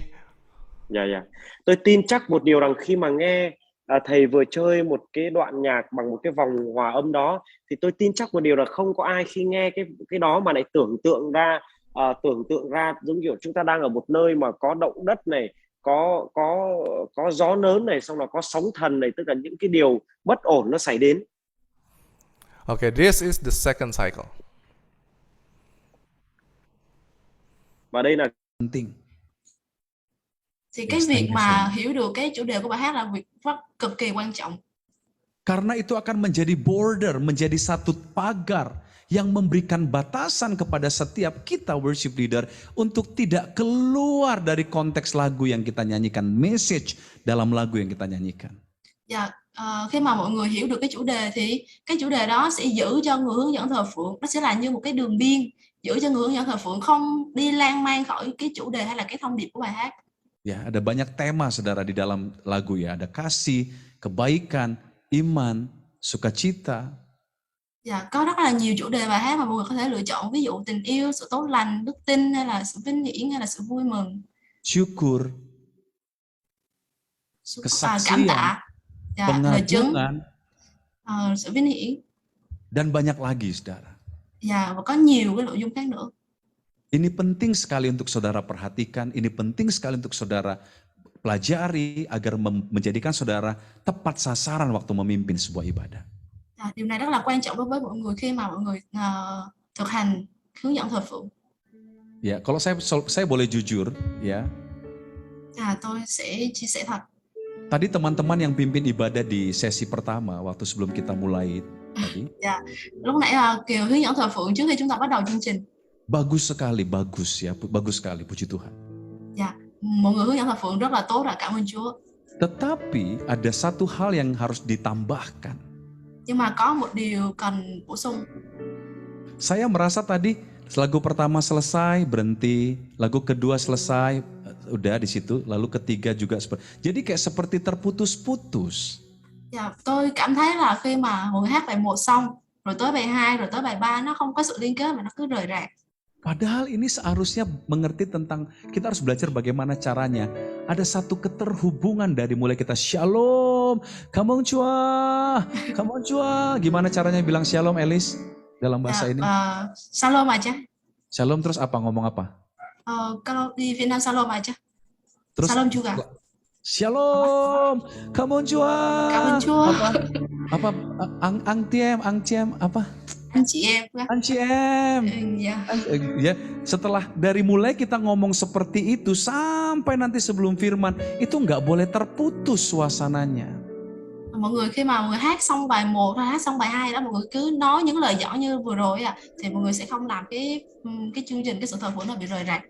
S2: Dạ. Tôi tin chắc một điều rằng khi mà nghe thầy vừa chơi một cái đoạn nhạc bằng một cái vòng hòa âm đó, thì tôi tin chắc một điều là không có ai khi nghe cái đó mà lại tưởng tượng ra giống kiểu chúng ta đang ở một nơi mà có động đất này, có gió lớn này, xong là có sóng thần này, tức là những cái điều bất ổn nó xảy đến.
S1: Okay, this is the second cycle.
S2: Và đây là
S4: penting.
S5: Thì cái việc mà hiểu được cái chủ đề của bài hát là việc rất cực kỳ quan trọng.
S4: Karena itu akan menjadi border, menjadi satu pagar yang memberikan batasan kepada setiap kita worship leader untuk tidak keluar dari konteks lagu yang kita nyanyikan, message dalam lagu yang kita nyanyikan.
S5: Dạ, khi mà mọi người hiểu được cái chủ đề thì cái chủ đề đó sẽ giữ cho người hướng dẫn thờ phượng, nó sẽ là như một cái đường biên giữ cho người hướng dẫn thờ phượng không đi lan man khỏi cái chủ đề hay là cái thông điệp của bài hát.
S4: Ya, ada banyak tema saudara di dalam lagu ya, ada kasih, kebaikan, iman, sukacita.
S5: Dạ, có rất là nhiều chủ đề bài hát mà mọi người có thể lựa chọn, ví dụ tình yêu, sự tốt lành, đức tin hay là sự vinh hiển hay là sự vui mừng.
S4: Syukur,
S5: Cảm tạ, lời chứng,
S4: pengagungan,
S5: sự vinh hiển.
S4: Dan banyak lagi saudara.
S5: Dạ, và có nhiều cái nội dung khác nữa.
S4: Ini penting sekali untuk saudara perhatikan, ini penting sekali untuk saudara pelajari agar menjadikan saudara tepat sasaran waktu memimpin sebuah ibadah.
S5: Điều này rất là quan trọng đối với mọi người khi mà mọi người thực hành hướng dẫn thờ phượng.
S4: Ya, kalau saya boleh jujur, ya.
S5: Tôi sẽ chia sẻ thật.
S4: Tadi teman-teman yang pimpin ibadah di sesi pertama waktu sebelum kita mulai tadi.
S5: Dạ, lúc nãy Kiều hướng dẫn thờ phượng trước khi chúng ta bắt đầu chương trình.
S4: Bagus sekali, bagus ya, bagus sekali, puji Tuhan.
S5: Dạ, mọi người hướng dẫn thờ phượng rất là tốt, cảm ơn Chúa.
S4: Tetapi ada satu hal yang harus ditambahkan.
S5: Nhưng mà có một điều cần bổ sung.
S4: Saya merasa tadi lagu pertama selesai, berhenti, lagu kedua selesai, udah di situ, lalu ketiga juga seperti. Jadi kayak seperti terputus-putus.
S5: Dạ, tôi cảm thấy là khi mà mọi người hát bài 1 xong, rồi tới bài 2, rồi tới bài 3 nó không có sự liên kết mà nó cứ rời rạc.
S4: Padahal ini seharusnya mengerti tentang, kita harus belajar bagaimana caranya. Ada satu keterhubungan dari mulai kita shalom, kamong chua. Gimana caranya bilang shalom, Elis, dalam bahasa ini?
S5: Shalom aja.
S4: Shalom terus apa, ngomong apa?
S5: Kalau di Việt Nam shalom aja.
S4: Terus
S5: shalom juga.
S4: Shalom, kamong chua. Apa? Ang tiem, apa?
S5: Anh chị em.
S4: Ya, setelah dari mulai kita ngomong seperti itu sampai nanti sebelum firman itu nggak boleh terputus suasananya.
S5: Mọi người khi mà mọi người hát xong bài 1 hay hát xong bài 2 đó, mọi người cứ nói những lời giỏi như vừa rồi thì mọi người sẽ không làm cái chương trình, cái sự thờ phượng nó bị rời rạc.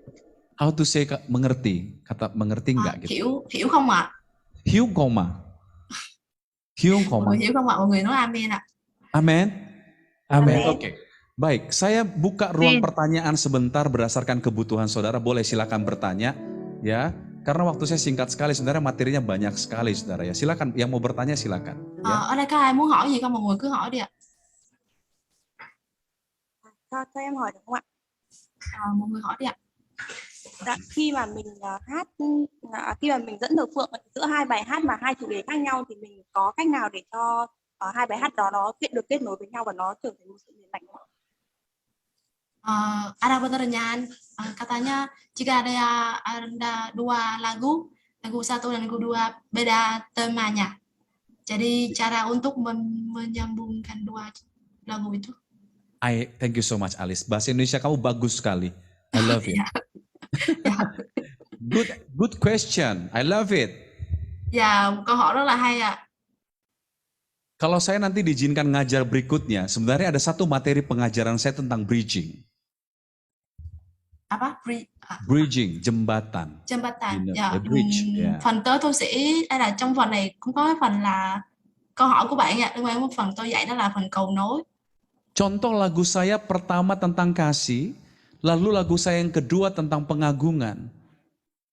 S4: How to say mengerti? Kata mengerti enggak gitu?
S5: Hiểu không ạ?
S4: Hiu koma. Hiu
S5: Mọi
S4: koma.
S5: người hiểu không ạ? Mọi người nói amen ạ.
S4: Amin. Amin.
S2: Amen.
S4: Oke. Baik, saya buka ruang pertanyaan sebentar berdasarkan kebutuhan saudara. Boleh silakan bertanya, ya. Karena waktu saya singkat sekali, sebenarnya materinya banyak sekali, saudara ya. Silakan, yang mau bertanya silakan. Ya.
S5: Ở đây có ai muốn hỏi gì không? Mọi người cứ hỏi đi ạ.
S7: Cho em hỏi được không ạ?
S5: Mọi người hỏi đi ạ.
S7: Dạ, khi mà mình hát, khi mà mình dẫn thờ phượng giữa hai bài hát mà hai chủ đề khác nhau thì mình có cách nào để cho hai bài hát đó nó được kết nối với nhau và nó trở thành một sự liền mạch không ạ?
S5: Ada pertanyaan, katanya jika ada dua lagu satu dan lagu dua beda temanya. Jadi cara untuk menyambungkan dua lagu itu.
S4: Thank you so much Alice. Bahasa Indonesia kamu bagus sekali. I love it. Good question. I love it.
S5: Ya, câu hỏi rất là hay ạ.
S4: Kalau saya nanti diizinkan ngajar berikutnya, sebenarnya ada satu materi pengajaran saya tentang bridging.
S5: Apa?
S4: Bridging, jembatan.
S5: Jembatan.
S4: The bridge.
S5: Phần tôi sẽ, đây là trong phần này cũng có cái phần là câu hỏi của bạn ạ. Liên quan đến phần tôi dạy đó là phần cầu nối.
S4: Contoh lagu saya pertama tentang kasih, lalu lagu saya yang kedua tentang pengagungan.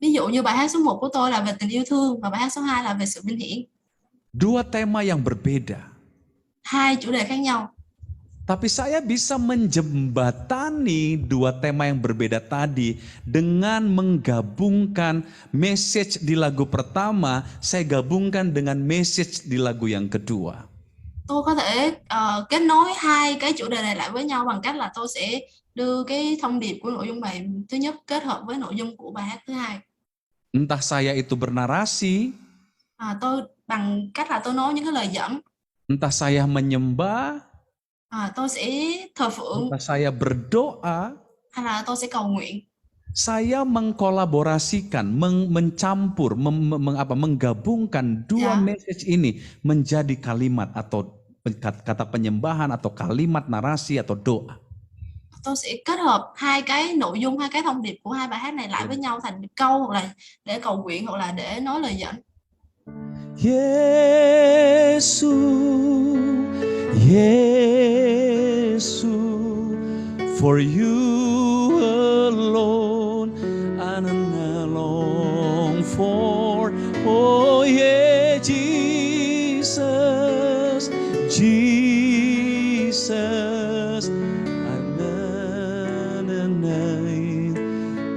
S5: Ví dụ như bài hát số 1 của tôi là về tình yêu thương và bài hát số 2 là về sự vinh hiển.
S4: Dua tema yang berbeda.
S5: Hai chủ đề khác nhau.
S4: Tapi saya bisa menjembatani dua tema yang berbeda tadi dengan menggabungkan message di lagu pertama, saya gabungkan dengan message di lagu yang kedua.
S5: Tôi có thể kết nối hai cái chủ đề này lại với nhau bằng cách là tôi sẽ đưa cái thông điệp của nội dung bài thứ nhất kết hợp với nội dung của bài hát thứ hai.
S4: Entah saya itu bernarasi,
S5: tôi bằng cách là tôi nói những cái lời dẫn.
S4: Entah saya menyembah,
S5: tôi sẽ thờ phượng.
S4: Entah saya berdoa,
S5: hay là tôi sẽ cầu nguyện.
S4: Saya mengkolaborasikan, mencampur, menggabungkan dua message ini menjadi kalimat atau kata penyembahan atau kalimat narasi atau doa.
S5: Tôi sẽ kết hợp hai cái nội dung, hai cái thông điệp của hai bài hát này lại với nhau thành câu, hoặc là để cầu nguyện, hoặc là để nói lời dẫn.
S4: Yesus, Yesus, for you alone I long for. Oh yeah, Jesus, Jesus, I'm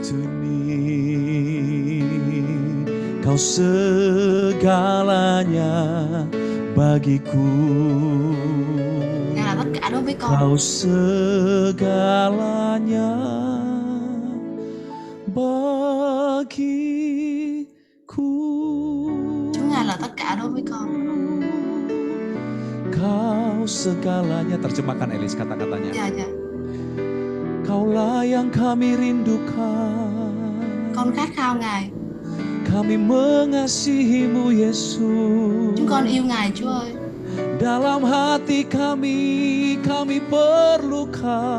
S4: to need. Kau segalanya bagiku.
S5: Là tất cả đối với con.
S4: Kau segalanya bagiku.
S5: Chúa Ngài là tất cả đối với con.
S4: Kau segalanya, terjemahkan Elis kata-katanya.
S5: Dạ.
S4: Kaulah yang kami rindukan.
S5: Con khát khao Ngài.
S4: Kami mengasihimu Yesus.
S5: Chúng con yêu Ngài Chúa ơi.
S4: Dalam hati kami perlukan.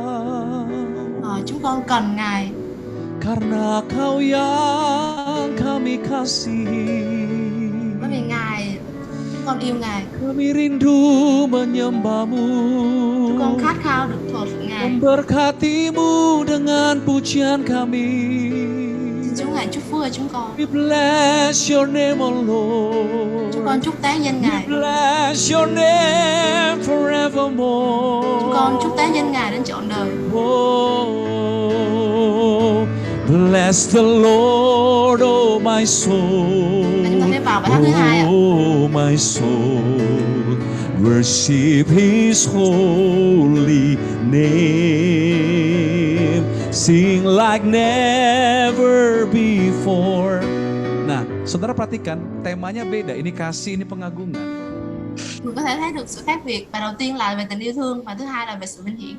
S5: Chúng con cần Ngài.
S4: Karena Kau yang kami kasihi.
S5: Bởi vì Ngài, chúng con yêu Ngài.
S4: Kami rindu menyembahmu.
S5: Chúng con khát khao được thờ phượng Ngài.
S4: Memberkatimu dengan pujian kami.
S5: Xin Chúa Ngài chúc phước cho chúng con.
S4: We bless your name, O Lord.
S5: Chúng con chúc tán danh Ngài.
S4: We bless your name forevermore.
S5: Chúng con chúc tán danh Ngài đến trọn đời.
S4: Oh, bless the Lord, oh my soul.
S5: Chúng ta sẽ vào bài hát thứ hai ạ.
S4: Oh my soul, worship His holy name. Sing like never before. Nah, saudara perhatikan, temanya beda. Ini kasih, ini pengagungan.
S5: Mình có thể thấy được sự khác biệt. Và đầu tiên là về tình yêu thương, và thứ hai là về sự vinh hiển.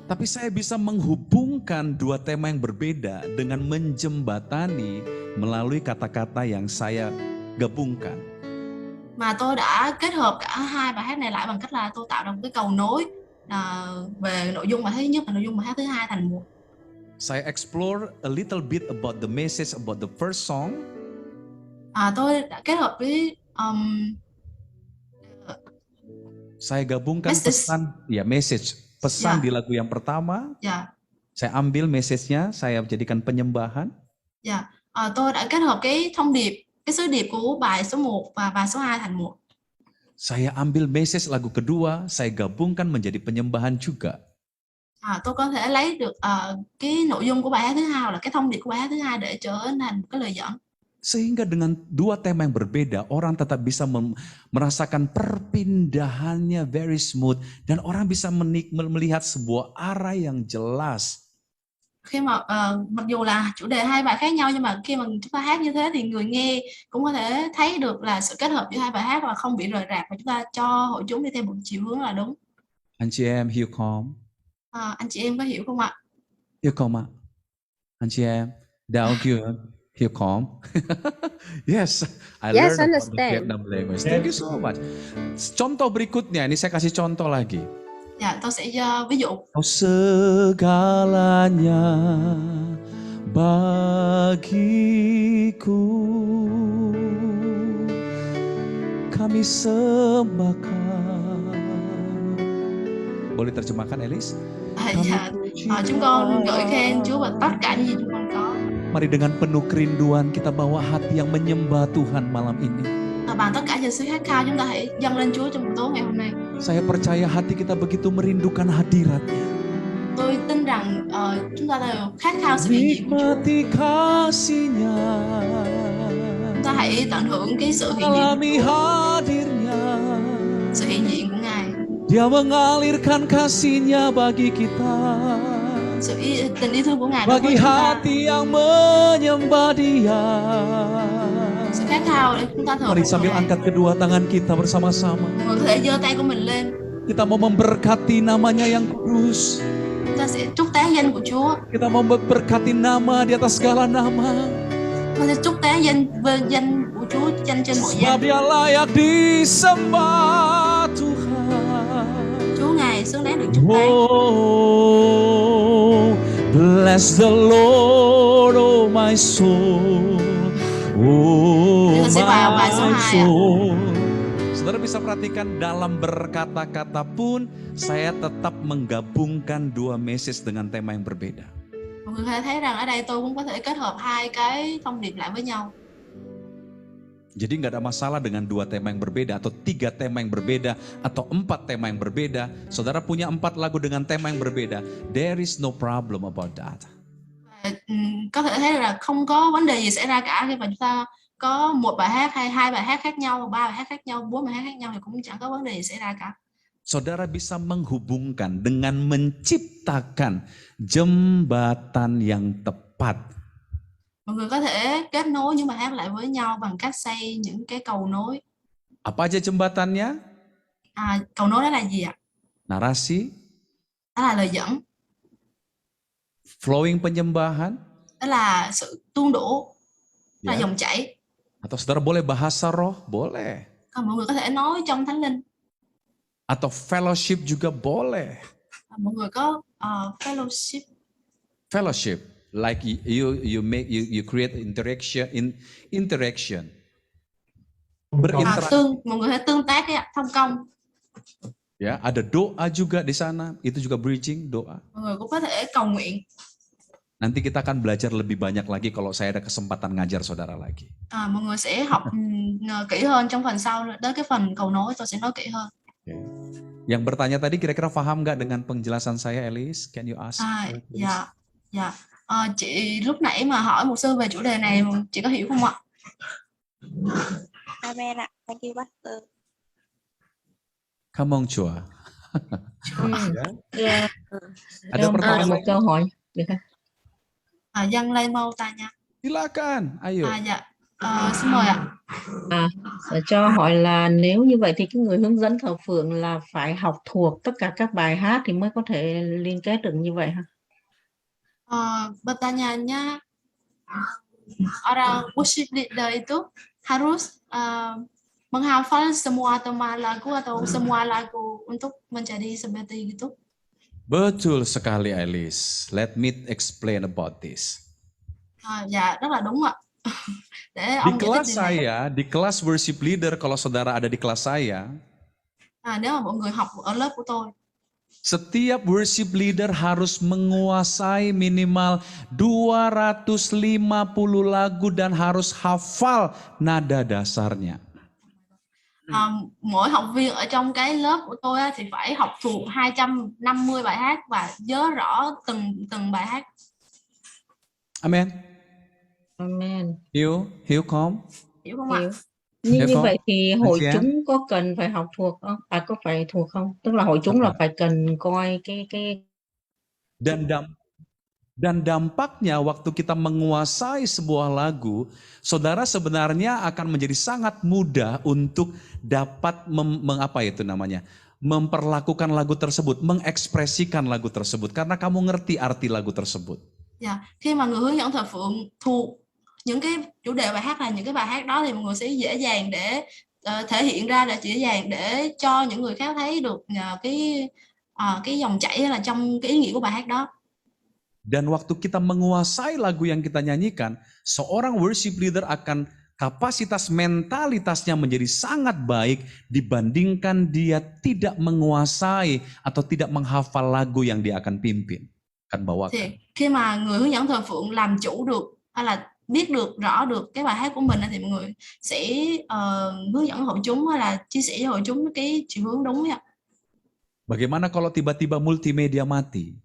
S4: Tapi saya bisa menghubungkan dua tema yang berbeda dengan menjembatani melalui kata-kata yang saya gabungkan.
S5: Mà tôi đã kết hợp cả hai bài hát này lại bằng cách là tôi tạo ra một cái cầu nối về nội dung bài hát thứ nhất và nội dung bài hát thứ hai thành một.
S4: Saya explore a little bit about the message about the first song.
S5: Tôi đã kết hợp với
S4: Saya gabungkan
S5: Message.
S4: pesan, ya message, pesan
S5: Ya.
S4: di lagu yang pertama.
S5: dạ
S4: Saya ambil message-nya, saya jadikan penyembahan.
S5: dạ tôi đã kết hợp cái thông điệp, cái sứ điệp của bài số 1 và bài số 2 thành một.
S4: Saya ambil message lagu kedua, saya gabungkan menjadi penyembahan juga.
S5: Tôi có thể lấy được cái nội dung của bài hát thứ hai, là cái thông điệp của bài hát thứ hai để trở thành một cái lời dẫn.
S4: Sehingga dengan dua tema yang berbeda, orang tetap bisa merasakan perpindahannya very smooth. Dan orang bisa melihat sebuah arah yang jelas.
S5: Khi mà mặc dù là chủ đề hai bài khác nhau, nhưng mà khi mà chúng ta hát như thế thì người nghe cũng có thể thấy được là sự kết hợp giữa hai bài hát và không bị rời rạc, và chúng ta cho hội chúng đi theo một chiều hướng là đúng.
S4: Anh chị em hiểu không?
S5: Anh chị em có hiểu không ạ?
S4: Hiểu không ạ? Anh chị em, đạo hiểu không? Yes, I
S6: Yes,
S4: learned about the
S6: understand.
S4: Vietnam language. Thank you so much. Contoh berikutnya, ini saya kasih contoh lagi.
S5: Dạ, tôi sẽ ví dụ.
S4: Kau segalanya bagiku, kami sembahkan. Boleh terjemahkan, Elis?
S5: Dạ, chúng con ngợi khen Chúa và tất cả những gì chúng con có.
S4: Mari dengan penuh kerinduan kita bawa hati yang menyembah Tuhan malam ini.
S5: Bằng tất cả những sự khát khao, chúng ta hãy dâng lên Chúa trong buổi tối ngày hôm nay.
S4: Saya percaya hati kita begitu merindukan hadiratnya.
S5: Tôi tin rằng chúng ta đều khát khao sự hiện diện của Chúa.
S4: Nikmati kasih-Nya.
S5: Chúng ta hãy tận hưởng cái sự hiện diện
S4: Alami
S5: của Chúa,
S4: hadirnya.
S5: sự hiện diện của Ngài.
S4: Dia mengalirkan kasih-Nya bagi kita.
S5: Sự tình yêu thương của Ngài đối với
S4: Bagi
S5: chúng ta.
S4: hati yang menyembah Dia.
S5: Sự khát khao để chúng ta thờ
S4: Mari
S5: phượng
S4: sambil
S5: Ngài.
S4: angkat kedua tangan kita bersama-sama.
S5: Mọi người có thể giơ tay của mình lên.
S4: Kita mau memberkati namanya yang kudus.
S5: Chúng ta sẽ chúc tán danh của Chúa.
S4: Kita mau memberkati nama di atas segala nama.
S5: Chúng ta sẽ chúc tán danh của Chúa, danh trên mọi
S4: Sebab
S5: danh.
S4: Dia layak disembah Tuhan.
S5: Chúa Ngài xứng đáng được chúc tán.
S4: Oh, bless the Lord, oh my soul. Oh,
S5: Kita sẽ vào bài số
S4: my
S5: 2 ạ.
S4: soul. Saudara bisa perhatikan dalam berkata-kata pun saya tetap menggabungkan dua message dengan tema yang berbeda.
S5: Mọi người có thể thấy rằng ở đây tôi cũng có thể kết hợp hai cái thông điệp lại với nhau.
S4: Jadi nggak ada masalah dengan dua tema yang berbeda atau tiga tema yang berbeda atau empat tema yang berbeda. Saudara punya 4 lagu dengan tema yang berbeda. There is no problem about that.
S5: Có thể thấy là không có vấn đề gì xảy ra cả khi mà chúng ta có một bài hát hay hai bài hát khác nhau, 3 bài hát khác nhau, 4 bài hát khác nhau thì cũng chẳng có vấn đề gì xảy ra cả.
S4: Saudara bisa menghubungkan dengan menciptakan jembatan yang tepat.
S5: Mọi người có thể kết nối những bài hát lại với nhau bằng cách xây những cái cầu nối.
S4: Apa aja jembatannya?
S5: Cầu nối đó là gì ạ?
S4: Narasi,
S5: Đó là lời dẫn,
S4: flowing penyembahan,
S5: đó là sự tuôn đổ, là
S4: ya.
S5: dòng chảy.
S4: Atau saudara boleh bahasa roh, boleh.
S5: Còn mọi người có thể nói trong Thánh Linh.
S4: Atau fellowship juga boleh.
S5: Mọi người có fellowship.
S4: Fellowship, like you create interaction. Berinteraksi.
S5: Mọi người hãy tương tác thông công.
S4: Ya, ada doa juga di sana, itu juga bridging doa.
S5: Mọi người cũng có thể cầu nguyện.
S4: Nanti kita akan belajar lebih banyak lagi kalau saya ada kesempatan ngajar saudara lagi.
S5: Mọi người sẽ học kỹ hơn trong phần sau, đến cái phần cầu nối tôi sẽ nói kỹ hơn.
S4: Okay. Yang bertanya tadi kira-kira paham nggak dengan penjelasan saya, Elis? Can you ask?
S5: Dạ. Chị lúc nãy mà hỏi mục sư về chủ đề này, chị có hiểu không ạ?
S7: Amen ạ. Thank you Pastor.
S4: Come on, Chua.
S6: Dạ.
S4: Ada
S6: Một
S4: pertanyaan?
S6: câu hỏi được không?
S5: Dâng lên mâu ta nha.
S4: Silakan, ayo.
S5: Dạ. Xin mời ạ.
S6: Cho hỏi là nếu như vậy thì cái người hướng dẫn thờ phượng là phải học thuộc tất cả các bài hát thì mới có thể liên kết được như vậy ha?
S5: Pertanyaannya, orang worship leader itu harus menghafal semua tema lagu atau semua lagu untuk menjadi seperti gitu?
S4: Betul sekali Alice. Let me explain about this.
S5: Dạ rất là đúng ạ. Để
S4: Di
S5: ông giải thích
S4: kelas
S5: điều này.
S4: saya, di kelas worship leader, kalau saudara ada di kelas saya,
S5: Nếu mà mọi người học ở lớp của tôi,
S4: setiap worship leader harus menguasai minimal 250 lagu dan harus hafal nada dasarnya.
S5: mỗi học viên ở trong cái lớp của tôi á, thì phải học thuộc 250 bài hát và nhớ rõ từng bài hát.
S4: Amen.
S6: Amen.
S4: Hiểu không?
S5: Hiểu không
S6: Hiểu.
S5: ạ?
S6: Như
S4: Hiểu không?
S6: vậy thì hội
S4: chị em?
S6: chúng có cần phải học thuộc không? Có phải thuộc không? Tức là hội chúng là phải cần coi cái
S4: Dan dampaknya waktu kita menguasai sebuah lagu, saudara sebenarnya akan menjadi sangat mudah untuk dapat memperlakukan lagu tersebut, mengekspresikan lagu tersebut, karena kamu ngerti arti lagu tersebut.
S5: Dạ, khi mà người hướng dẫn thờ phượng thuộc những cái chủ đề bài hát là những cái bài hát đó thì mọi người sẽ dễ dàng để thể hiện ra, để dễ dàng để cho những người khác thấy được cái dòng chảy hay là trong cái ý nghĩa của bài hát đó.
S4: Dan waktu kita menguasai lagu yang kita nyanyikan, seorang worship leader akan kapasitas mentalitasnya menjadi sangat baik dibandingkan dia tidak menguasai atau tidak menghafal lagu yang dia akan pimpin, akan bawakan.
S5: Thì khi mà người hướng dẫn thờ phượng làm chủ được hay là biết được rõ được cái bài hát của mình thì mọi người sẽ hướng dẫn hội chúng hay là chia sẻ với hội chúng cái chiều hướng đúng ạ.
S4: Bagaimana kalau tiba-tiba multimedia mati?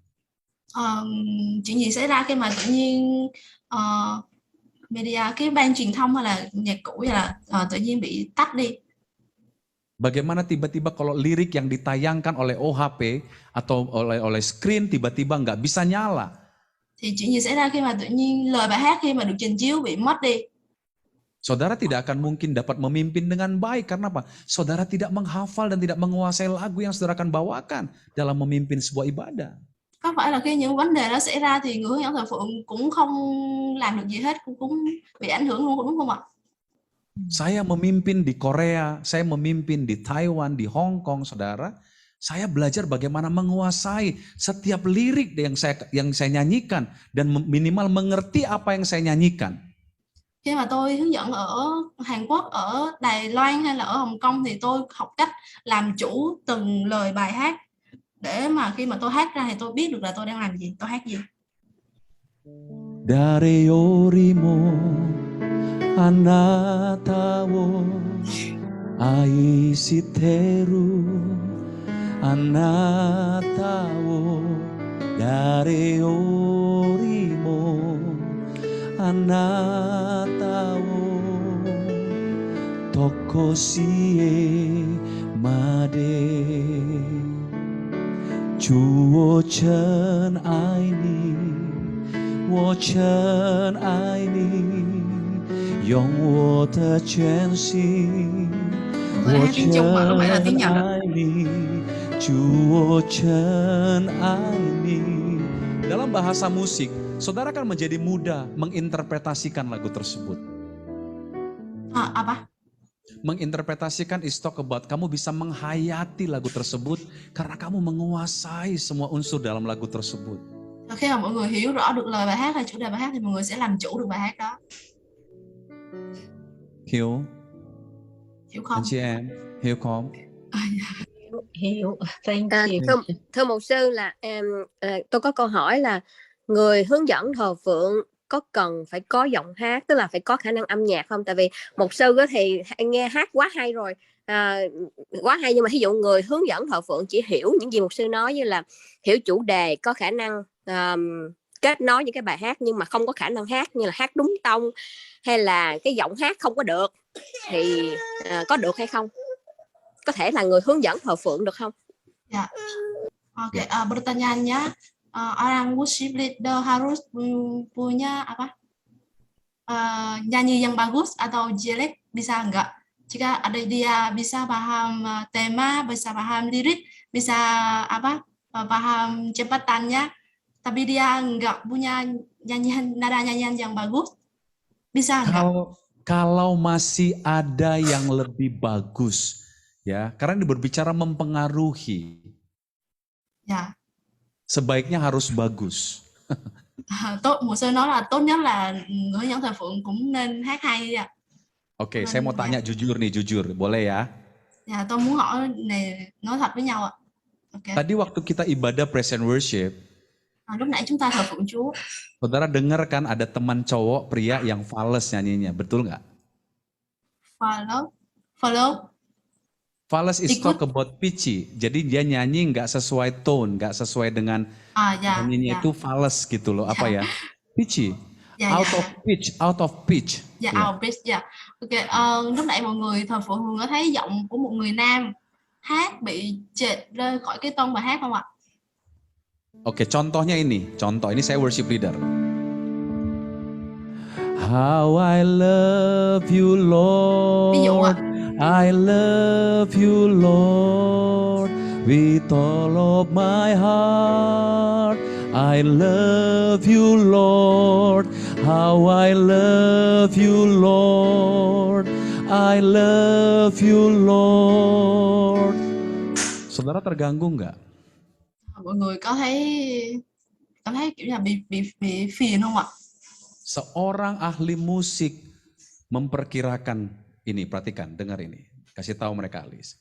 S5: Chuyện gì xảy ra khi mà tự nhiên media, cái ban truyền thông hay là nhạc cụ hay là tự nhiên bị tắt đi?
S4: Bagaimana tiba-tiba kalau lirik yang ditayangkan oleh OHP atau oleh screen tiba-tiba nggak bisa nyala?
S5: Thì chuyện gì xảy ra khi mà tự nhiên lời bài hát khi mà được trình chiếu bị mất đi?
S4: Saudara tidak akan mungkin dapat memimpin dengan baik. Karena apa? Saudara tidak menghafal dan tidak menguasai lagu yang saudara akan bawakan dalam memimpin sebuah ibadah.
S5: Có phải là khi những vấn đề đó xảy ra thì người hướng dẫn thờ phượng cũng không làm được gì hết, cũng bị ảnh hưởng luôn, đúng không ạ?
S4: Saya memimpin di Korea, saya memimpin di Taiwan, di Hong Kong, saudara. Saya belajar bagaimana menguasai setiap lirik yang saya nyanyikan dan minimal mengerti apa yang saya nyanyikan.
S5: Khi mà tôi hướng dẫn ở Hàn Quốc, ở Đài Loan hay là ở Hồng Kông thì tôi học cách làm chủ từng lời bài hát để mà khi mà tôi hát ra thì tôi biết được là tôi đang làm gì, tôi hát gì.
S4: Dare orimo anata wo aishiteru anata wo dare orimo anata wo tokosie made 주어 chân ai ni wo chen ai ni yong wo de quan xin wo chen ai ni 주어 chen ai ni. Dalam bahasa musik, saudara kan menjadi mudah menginterpretasikan lagu tersebut.
S5: Apa?
S4: Menginterpretasikan is talk about, kamu bisa menghayati lagu tersebut karena kamu menguasai semua unsur dalam lagu tersebut.
S5: Khi mà mọi người hiểu rõ được lời bài hát hay chủ đề bài hát thì mọi người sẽ làm chủ được bài hát đó.
S4: Hiểu
S5: không?
S4: Anh chị em hiểu không?
S6: Hiểu. Thank you.
S8: Thưa mục sư là tôi có câu hỏi là người hướng dẫn thờ phượng có cần phải có giọng hát, tức là phải có khả năng âm nhạc không? Tại vì mục sư thì nghe hát quá hay rồi, quá hay, nhưng mà ví dụ người hướng dẫn thờ phượng chỉ hiểu những gì mục sư nói, như là hiểu chủ đề, có khả năng kết nối những cái bài hát nhưng mà không có khả năng hát, như là hát đúng tông hay là cái giọng hát không có được, thì có được hay không? Có thể là người hướng dẫn thờ phượng được không?
S5: Ya. Oke, pertanyaannya, orang worship leader harus punya apa? Nyanyi yang bagus atau jelek bisa enggak? Jika ada dia bisa paham tema, bisa paham lirik, bisa apa? Paham cepatannya, tapi dia enggak punya nada nyanyian yang bagus, bisa enggak?
S4: Kalau masih ada yang lebih bagus, ya, karena ini berbicara mempengaruhi.
S5: Ya.
S4: Sebaiknya harus bagus.
S5: Mục sư nói là tốt nhất là người hướng dẫn thờ phượng cũng nên hát hay ạ.
S4: Oke, saya mau tanya jujur nih, jujur. Boleh ya?
S5: Dạ, tôi muốn hỏi này, nói thật với nhau ạ. Okay.
S4: Tadi waktu kita ibadah praise and worship,
S5: lúc nãy chúng ta thờ phượng Chúa.
S4: Saudara dengar kan ada teman cowok pria yang fals nyanyinya, betul nggak?
S5: Follow.
S4: Fals is talk about pitchy, jadi dia nyanyi nggak sesuai tone, nggak sesuai dengan nyanyinya itu fals gitu loh, apa ya? Pitchy, out of pitch.
S5: Dạ, out of pitch, dạ. Ok, lúc nãy mọi người thờ phượng thường có thấy giọng của một người nam hát bị trệt rơi khỏi cái tông bài hát không ạ?
S4: Oke, contohnya ini saya worship leader. How I love you, Lord.
S5: Ví dụ ạ.
S4: I love you, Lord, with all of my heart. I love you, Lord. How I love you, Lord. I love you, Lord. Saudara terganggu nggak?
S5: Mọi người có thấy cảm thấy kiểu là bị phiền không ạ?
S4: Seorang ahli musik memperkirakan ini, perhatikan, dengar ini, kasih tahu mereka Alis.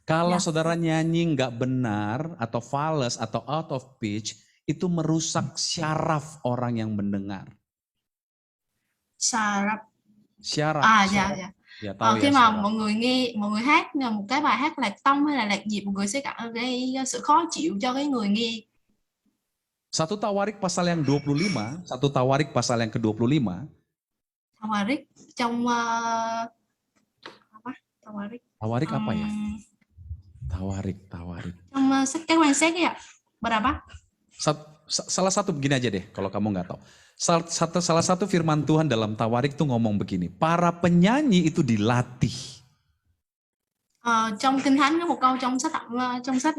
S4: Kalau saudara nyanyi nggak benar atau fals atau out of pitch, itu merusak syaraf orang yang mendengar.
S5: Syaraf.
S4: Dạ.
S5: Dạ, khi mà mọi người hát một cái bài hát lạc tông hay là lạc nhịp, mọi người sẽ gây sự khó chịu cho cái người nghe.
S4: 1 Tawarik pasal yang 25, 1 Tawarik pasal yang ke-25.
S5: Tawarik trong Tawarik
S4: apa ya? Tawarik.
S5: Trong sách các quan sát ya. Berapa?
S4: Salah satu begini aja deh kalau kamu nggak tahu. Salah satu firman Tuhan dalam Tawarik tuh ngomong begini, para penyanyi itu dilatih.
S5: Trong Kinh Thánh có một câu trong sách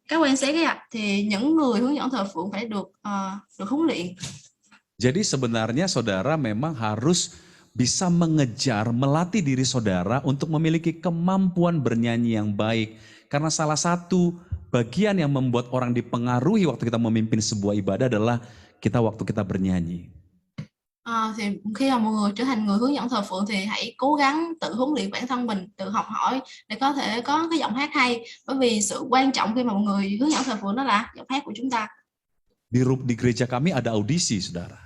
S5: các quan sát thì những người hướng dẫn thờ phượng phải được huấn luyện.
S4: Jadi sebenarnya saudara memang harus bisa mengejar, melatih diri saudara untuk memiliki kemampuan bernyanyi yang baik. Karena salah satu bagian yang membuat orang dipengaruhi waktu kita memimpin sebuah ibadah adalah waktu kita bernyanyi.
S5: Thì khi mà mọi người trở thành người hướng dẫn thờ phượng thì hãy cố gắng tự huấn luyện bản thân mình, tự học hỏi để có thể có cái giọng hát hay. Bởi vì sự quan trọng khi mà mọi người hướng dẫn thờ phượng đó là giọng hát của chúng ta.
S4: Di gereja kami ada audisi, saudara.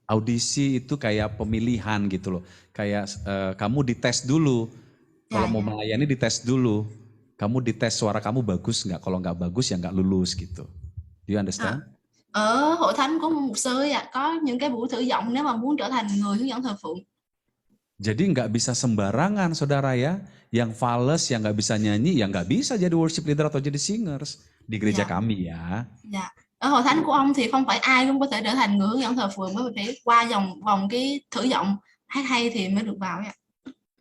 S4: Audisi itu kayak pemilihan gitu loh. Kayak kamu dites dulu. Kalau mau melayani dites dulu. Kamu dites suara kamu bagus nggak? Kalau nggak bagus ya nggak lulus gitu. Do you understand?
S5: Ở hội thánh của mục sư có những cái buổi thử giọng nếu mà muốn trở thành người hướng dẫn thờ phượng.
S4: Jadi nggak bisa sembarangan saudara ya. Yang fals, yang nggak bisa nyanyi, ya nggak bisa jadi worship leader atau jadi singers di gereja kami ya.
S5: Dạ. Ở hội thánh của ông thì không phải ai cũng có thể trở thành người hướng dẫn thờ phượng, bởi vì phải qua vòng cái thử giọng hát hay thì mới được vào ya.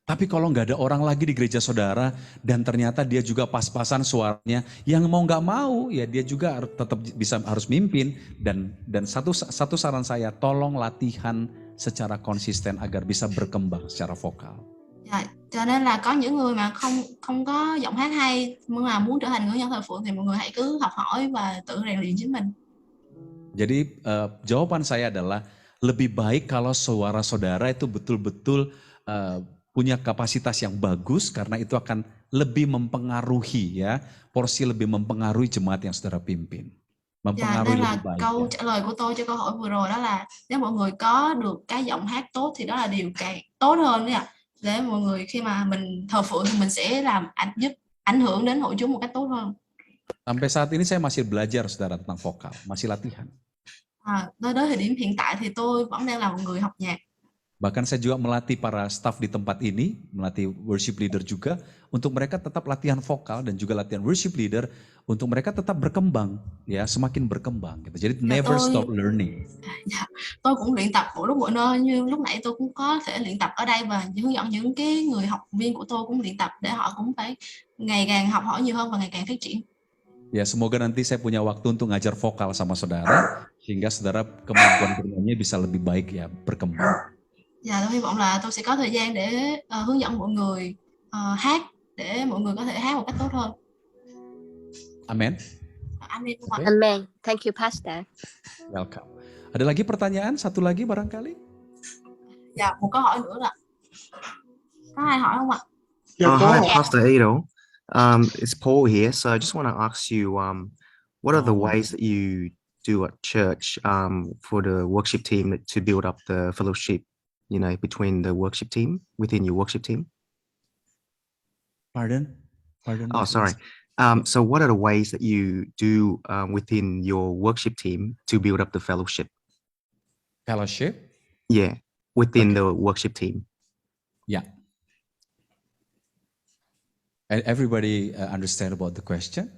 S4: Tapi kalau nggak ada orang lagi di gereja saudara dan ternyata dia juga pas-pasan suaranya, yang mau nggak mau ya dia juga tetap harus mimpin dan satu saran saya, tolong latihan secara konsisten agar bisa berkembang secara vokal.
S5: Dạ, cho nên là có những người mà không có giọng hát hay mà muốn trở thành người hướng dẫn thờ phượng thì mọi người hãy cứ học hỏi và tự rèn luyện chính mình.
S4: Jadi jawaban saya adalah lebih baik kalau suara saudara itu betul-betul punya kapasitas yang bagus karena itu akan lebih mempengaruhi ya, porsi lebih mempengaruhi jemaat yang saudara pimpin. Mempengaruhi
S5: nên là
S4: lebih baik.
S5: Câu trả lời của tôi cho câu hỏi vừa rồi đó là nếu mọi người có được cái giọng hát tốt thì đó là điều càng tốt hơn đấy ạ. Để mọi người khi mà mình thờ phượng thì mình sẽ giúp ảnh hưởng đến hội chúng một cách tốt hơn.
S4: Sampai saat ini saya masih belajar saudara tentang vokal, masih latihan.
S5: Tới thời điểm hiện tại thì tôi vẫn đang là một người học nhạc.
S4: Bahkan saya juga melatih para staff di tempat ini, melatih worship leader juga, untuk mereka tetap latihan vokal dan juga latihan worship leader, untuk mereka tetap berkembang, ya semakin berkembang. Gitu. Jadi never stop learning.
S5: Tôi cũng luyện tập mỗi lúc mọi nơi, như lúc nãy tôi cũng có thể luyện tập ở đây và hướng dẫn những cái người học viên của tôi cũng luyện tập để họ cũng phải ngày càng học hỏi nhiều hơn và ngày càng phát triển.
S4: Ya semoga nanti saya punya waktu untuk ngajar vokal sama saudara, sehingga saudara kemampuan bernyanyi bisa lebih baik ya berkembang.
S5: Dạ, tôi hy vọng là tôi sẽ có thời gian để hướng dẫn mọi người hát để mọi người có thể hát một cách tốt hơn.
S4: Amen.
S5: Amen không ạ?
S8: Amen. Thank you, Pastor.
S4: Welcome. Ada lagi pertanyaan? Satu lagi barangkali?
S5: Dạ, một câu hỏi nữa là có ai hỏi không ạ?
S9: Hi, Pastor Edo. It's Paul here. So I just want to ask you, what are the ways that you do at church for the worship team to build up the fellowship, between the worship team, within your worship team?
S4: Pardon?
S9: Oh, sorry. So what are the ways that you do within your worship team to build up the fellowship?
S4: Fellowship?
S9: Yeah, within the worship team.
S4: Yeah. And everybody understand about the question?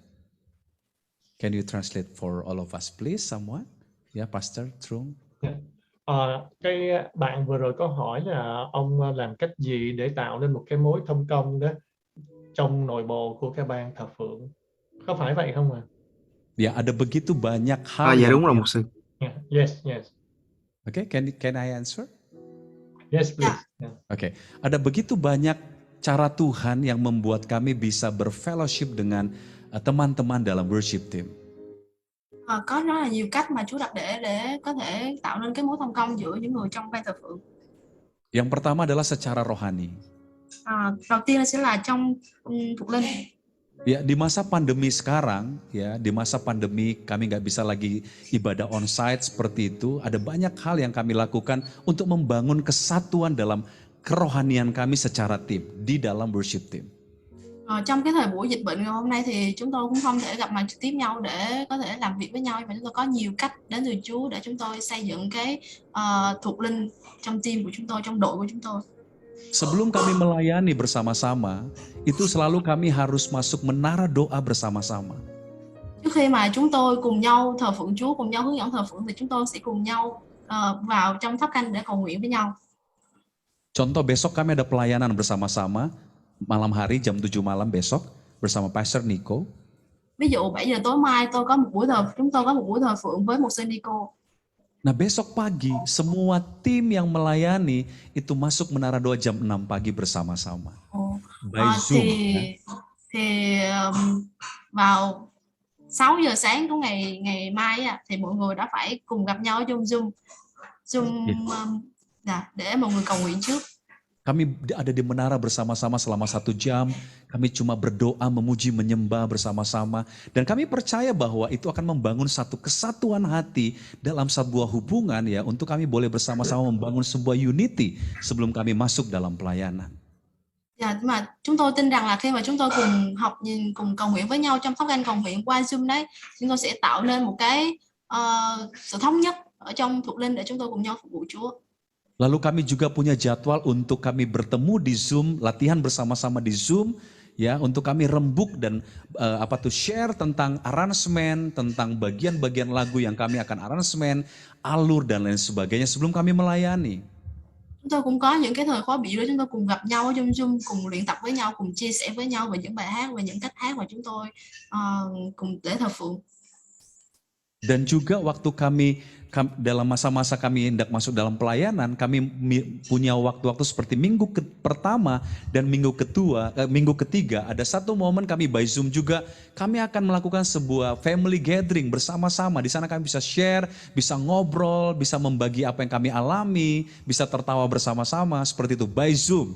S4: Can you translate for all of us, please, someone? Yeah, Pastor Trung.
S3: Cái bạn vừa rồi có hỏi là ông làm cách gì để tạo nên một cái mối thông công đó trong nội bộ của cái ban thờ phượng. Có phải vậy không ạ?
S4: Ya, ada begitu banyak hal
S9: Dạ
S4: yang
S9: đúng rồi mục sư.
S3: Yes.
S4: Okay, can I answer?
S3: Yes, please. Yeah.
S4: Okay, ada begitu banyak cara Tuhan yang membuat kami bisa berfellowship dengan teman-teman dalam worship team.
S5: Có rất là nhiều cách mà Chúa đặt để có thể tạo nên cái mối thông công giữa những người trong ban thờ phượng.
S4: Yang pertama adalah secara rohani.
S5: Đầu tiên sẽ là trong thuộc linh.
S4: Ya, di masa pandemi sekarang, ya, di masa pandemi kami nggak bisa lagi ibadah on-site seperti itu. Ada banyak hal yang kami lakukan untuk membangun kesatuan dalam kerohanian kami secara tim, di dalam worship team.
S5: Trong cái thời buổi dịch bệnh ngày hôm nay thì chúng tôi cũng không thể gặp mặt trực tiếp nhau để có thể làm việc với nhau, nhưng mà chúng tôi có nhiều cách đến từ Chúa để chúng tôi xây dựng cái thuộc linh trong team của chúng tôi, trong đội của chúng tôi.
S4: Sebelum kami melayani bersama-sama, itu selalu kami harus masuk menara doa bersama-sama.
S5: Trước khi mà chúng tôi cùng nhau thờ phượng Chúa, cùng nhau hướng dẫn thờ phượng thì chúng tôi sẽ cùng nhau vào trong tháp canh để cầu nguyện với nhau.
S4: Contoh besok kami ada pelayanan bersama-sama, malam hari jam 7 malam besok bersama Pastor Nico.
S5: Ví dụ 7 giờ tối mai chúng tôi có một buổi thờ phượng với mục sư Nico.
S4: Nah besok pagi semua tim yang melayani itu masuk menara doa jam 6 pagi bersama-sama. By Zoom.
S5: Thì vào 6 giờ sáng của ngày mai thì mọi người đã phải cùng gặp nhau ở trong Zoom để mọi người cầu nguyện trước.
S4: Kami ada di menara bersama-sama selama 1 jam. Kami cuma berdoa, memuji, menyembah bersama-sama. Dan kami percaya bahwa itu akan membangun satu kesatuan hati dalam sebuah hubungan ya. Untuk kami boleh bersama-sama membangun sebuah unity sebelum kami masuk dalam pelayanan.
S5: Mà chúng tôi tin rằng là khi mà chúng tôi cùng cầu nguyện với nhau trong tháp canh cầu nguyện qua Zoom đấy, chúng tôi sẽ tạo nên một cái sự thống nhất ở trong thuộc linh để chúng tôi cùng nhau phục vụ Chúa.
S4: Lalu kami juga punya jadwal untuk kami bertemu di Zoom, latihan bersama-sama di Zoom, ya, untuk kami rembuk dan share tentang aransemen, tentang bagian-bagian lagu yang kami akan aransemen, alur dan lain sebagainya sebelum kami melayani.
S5: Chúng tôi cũng có những cái thời khóa biểu để chúng tôi cùng gặp nhau ở trong Zoom, cùng luyện tập với nhau, cùng chia sẻ với nhau về những bài hát và những cách hát mà chúng tôi cùng để thờ phượng.
S4: Dan juga waktu kami dalam masa-masa kami hendak masuk dalam pelayanan, kami punya waktu-waktu seperti minggu pertama dan minggu ketiga, ada satu momen kami by Zoom juga, kami akan melakukan sebuah family gathering bersama-sama. Di sana kami bisa share, bisa ngobrol, bisa membagi apa yang kami alami, bisa tertawa bersama-sama, seperti itu by Zoom.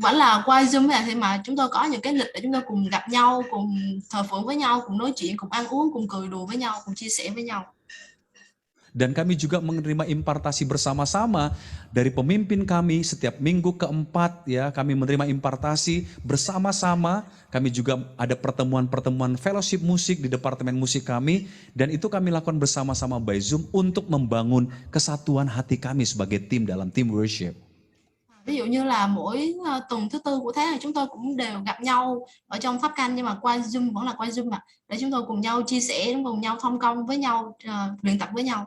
S5: Vẫn là qua Zoom này thì mà chúng tôi có những cái lịch để chúng tôi cùng gặp nhau, cùng thờ phượng với nhau, cùng nói chuyện, cùng ăn uống, cùng cười đùa với nhau, cùng chia sẻ với nhau.
S4: Dan kami juga menerima impartasi bersama-sama dari pemimpin kami setiap minggu keempat ya, kami menerima impartasi bersama-sama. Kami juga ada pertemuan-pertemuan fellowship musik di departemen musik kami, dan itu kami lakukan bersama-sama by Zoom untuk membangun kesatuan hati kami sebagai tim dalam team worship.
S5: Ví dụ như là mỗi tuần thứ tư của tháng thì chúng tôi cũng đều gặp nhau ở trong tháp canh, nhưng mà qua Zoom, vẫn là qua Zoom để chúng tôi cùng nhau chia sẻ, cùng nhau thông công với nhau, luyện tập với nhau.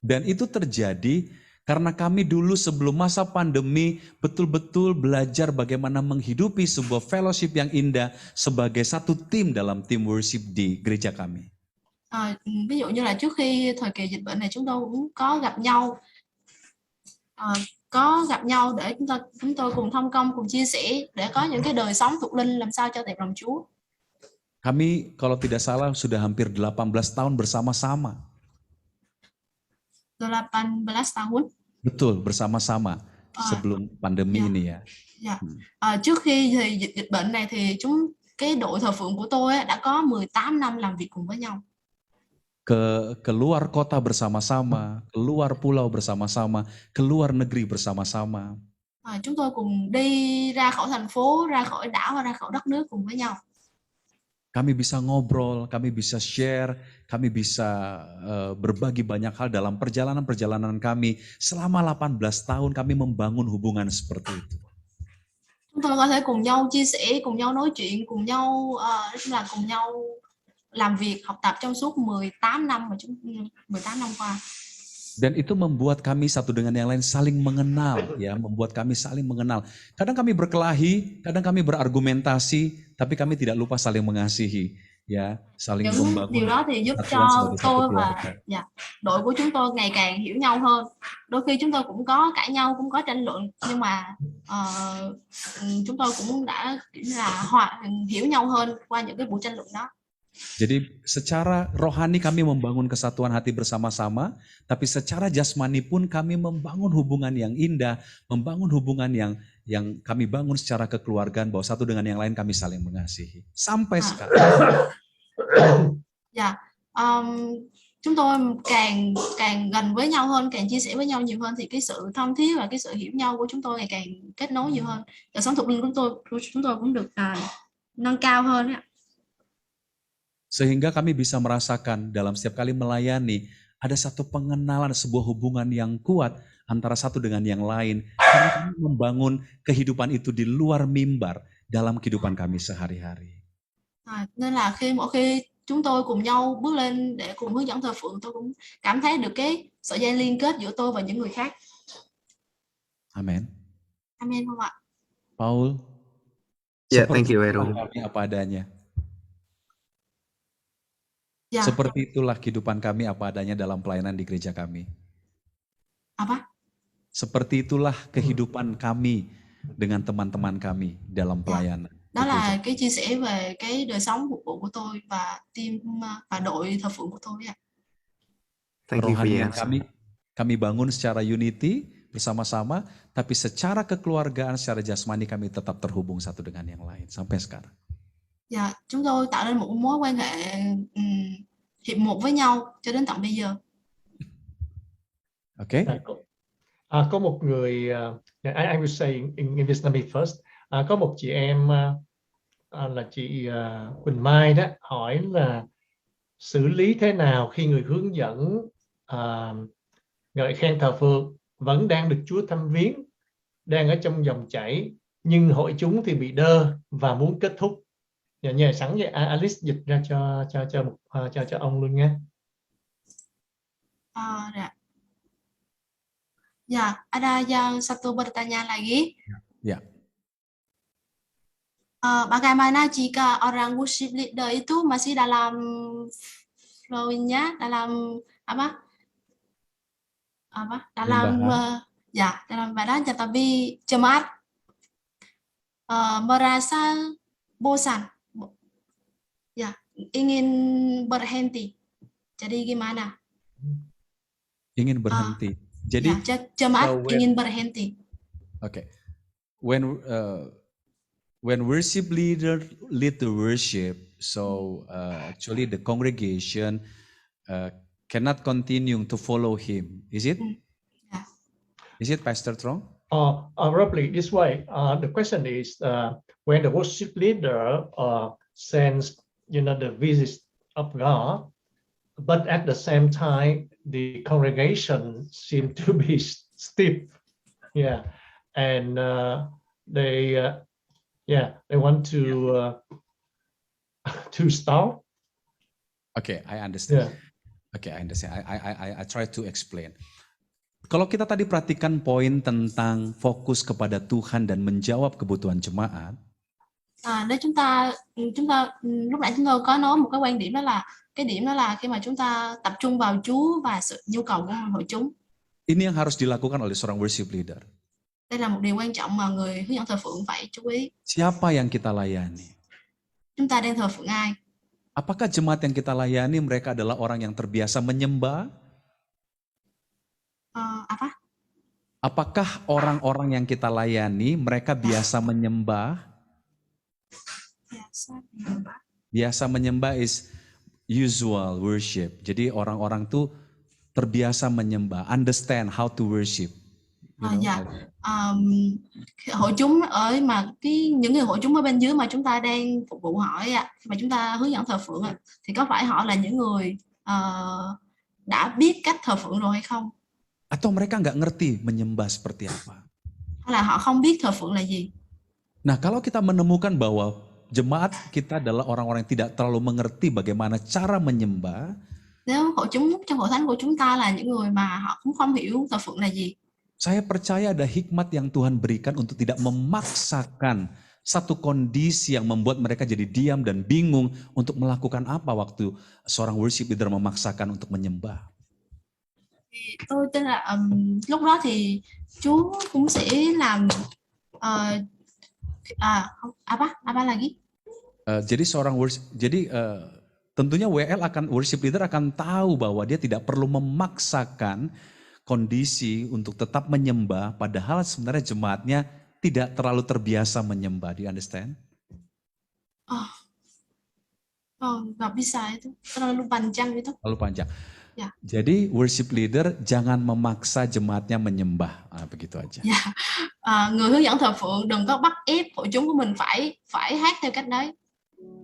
S4: Dan itu terjadi karena kami dulu sebelum masa pandemi betul-betul belajar bagaimana menghidupi sebuah fellowship yang indah sebagai satu tim dalam tim worship di gereja kami.
S5: Ví dụ như là trước khi thời kỳ dịch bệnh này chúng tôi cũng có gặp nhau, để chúng tôi cùng thông công, cùng chia sẻ để có những cái đời sống thuộc linh làm sao cho đẹp lòng Chúa.
S4: Kami kalau tidak salah sudah hampir 18 tahun bersama-sama.
S5: 18 tahun.
S4: Betul, bersama-sama sebelum pandemi ini ya.
S5: Dạ. Trước khi thì dịch bệnh này thì cái đội thờ phượng của tôi á, đã có 18 năm làm việc cùng với nhau.
S4: Keluar kota bersama-sama, keluar pulau bersama-sama, keluar negeri bersama-sama.
S5: Chúng tôi cùng đi ra khỏi thành phố, ra khỏi đảo và ra khỏi đất nước cùng với nhau.
S4: Kami bisa ngobrol, kami bisa share, kami bisa berbagi banyak hal dalam perjalanan-perjalanan kami. Selama 18 tahun kami membangun hubungan seperti itu.
S5: Chúng tôi có thể cùng nhau chia sẻ, cùng nhau nói chuyện, cùng nhau là cùng nhau làm việc, học tập trong suốt 18 năm qua.
S4: Dan itu membuat kami satu dengan yang lain saling mengenal, ya, membuat kami saling mengenal. Kadang kami berkelahi, kadang kami berargumentasi, tapi kami tidak lupa saling mengasihi, ya, saling membangun.
S5: Điều đó thì giúp cho tôi và đội của chúng tôi ngày càng hiểu nhau hơn. Đôi khi chúng tôi cũng có cãi nhau, cũng có tranh luận, nhưng mà chúng tôi cũng đã hiểu nhau hơn qua những cái buổi tranh luận đó.
S4: Jadi secara rohani kami membangun kesatuan hati bersama-sama, tapi secara jasmani pun kami membangun hubungan yang indah, membangun hubungan yang kami bangun secara kekeluargaan, bahwa satu dengan yang lain kami saling mengasihi. Sampai sekarang.
S5: Dạ, chúng tôi càng gần với nhau hơn, càng chia sẻ với nhau nhiều hơn thì cái sự thân thiết và cái sự hiểu nhau của chúng tôi ngày càng kết nối nhiều hơn. Đời sống thuộc linh của chúng tôi cũng được nâng cao hơn ạ.
S4: Sehingga kami bisa merasakan dalam setiap kali melayani, ada satu pengenalan, sebuah hubungan yang kuat antara satu dengan yang lain. Karena kami membangun kehidupan itu di luar mimbar dalam kehidupan kami sehari-hari.
S5: Nên là mỗi khi chúng tôi cùng nhau bước lên để cùng hướng dẫn thờ phượng, tôi cũng cảm thấy được cái sợi dây liên kết giữa tôi và những người khác.
S4: Amen.
S5: Amen không ạ?
S4: Paul.
S9: Yeah, thank you, Aaron.
S4: Apa adanya.
S5: Ya.
S4: Seperti itulah kehidupan kami apa adanya dalam pelayanan di gereja kami.
S5: Apa?
S4: Seperti itulah kehidupan kami dengan teman-teman kami dalam pelayanan.
S5: Đó là cái chia sẻ về cái đời sống phục vụ của tôi và team và đội thờ phượng của tôi ạ.
S4: Rohanian kami bangun secara unity bersama-sama, tapi secara kekeluargaan, secara jasmani kami tetap terhubung satu dengan yang lain sampai sekarang.
S5: Dạ, chúng tôi tạo nên một mối quan hệ hiệp một với nhau cho đến tận bây giờ.
S4: Okay.
S3: Có một người, I will say in Vietnamese first. Có một chị em là chị Quỳnh Mai đó hỏi là xử lý thế nào khi người hướng dẫn ngợi khen thờ phượng vẫn đang được Chúa thăm viếng, đang ở trong dòng chảy, nhưng hội chúng thì bị đơ và muốn kết thúc. Nhờ sẵn vậy Alice dịch ra cho ông luôn nha.
S5: Ya, ada yang satu bertanya lagi.
S4: Ya.
S5: Bagaimana jika orang worship leader itu masih dalam flow-nya, dalam dalam dalam badannya, tapi jemaat merasa bosan, ya, ingin berhenti. Jadi gimana?
S4: Ingin berhenti. Jadi
S5: jemaat ingin berhenti.
S4: Okay. When worship leader lead the worship, so actually the congregation cannot continue to follow him. Is it?
S5: Yeah.
S4: Is it, Pastor Trong?
S3: Roughly this way. The question is when the worship leader sends, the visits of God, but at the same time the congregation seem to be stiff, and they want to stop.
S4: Okay, I understand. Okay, I understand. I try to explain. Kalau kita tadi perhatikan poin tentang fokus kepada Tuhan dan menjawab kebutuhan jemaat.
S5: Nếu chúng ta lúc nãy chúng tôi có nói một cái quan điểm, đó là khi mà chúng ta tập trung vào Chúa và sự nhu cầu của hội chúng.
S4: Ini yang harus dilakukan oleh seorang worship leader.
S5: Đây là một điều quan trọng mà người hướng dẫn thờ phượng phải chú ý.
S4: Siapa yang kita layani?
S5: Chúng ta đang thờ phượng ai?
S4: Apakah jemaat yang kita layani mereka adalah orang yang terbiasa menyembah?
S5: Apa?
S4: Apakah orang-orang yang kita layani mereka biasa menyembah?
S5: Biasa menyembah.
S4: Biasa menyembah is usual worship. Jadi orang-orang tuh terbiasa menyembah, understand how to worship.
S5: Dạ. Hội chúng ở mà những người hội chúng ở bên dưới mà chúng ta đang phục vụ họ ấy ạ, mà chúng ta hướng dẫn thờ phượng ạ, thì có phải họ là những người đã biết cách thờ phượng rồi hay không?
S4: Atau mereka nggak ngerti menyembah seperti apa?
S5: Hay là họ không biết thờ phượng là gì?
S4: Nah, kalau kita menemukan bahwa jemaat kita adalah orang-orang yang tidak terlalu mengerti bagaimana cara menyembah,
S5: Nếu hội chúng trong hội thánh của chúng ta là những người mà họ cũng không hiểu thờ phượng là gì,
S4: saya percaya ada hikmat yang Tuhan berikan untuk tidak memaksakan satu kondisi yang membuat mereka jadi diam dan bingung untuk melakukan apa waktu seorang worship leader memaksakan untuk menyembah.
S5: thì tôi tin là lúc đó thì Chúa cũng sẽ làm apa lagi?
S4: Jadi seorang worship, tentunya worship leader akan tahu bahwa dia tidak perlu memaksakan kondisi untuk tetap menyembah, padahal sebenarnya jemaatnya tidak terlalu terbiasa menyembah. Do you understand?
S5: Nggak bisa itu, terlalu panjang gitu.
S4: Terlalu panjang.
S5: Ya.
S4: Jadi worship leader jangan memaksa jemaatnya menyembah, begitu aja.
S5: Dạ. Người hướng dẫn thờ phượng đừng có bắt ép hội chúng của mình phải hát theo cách đấy.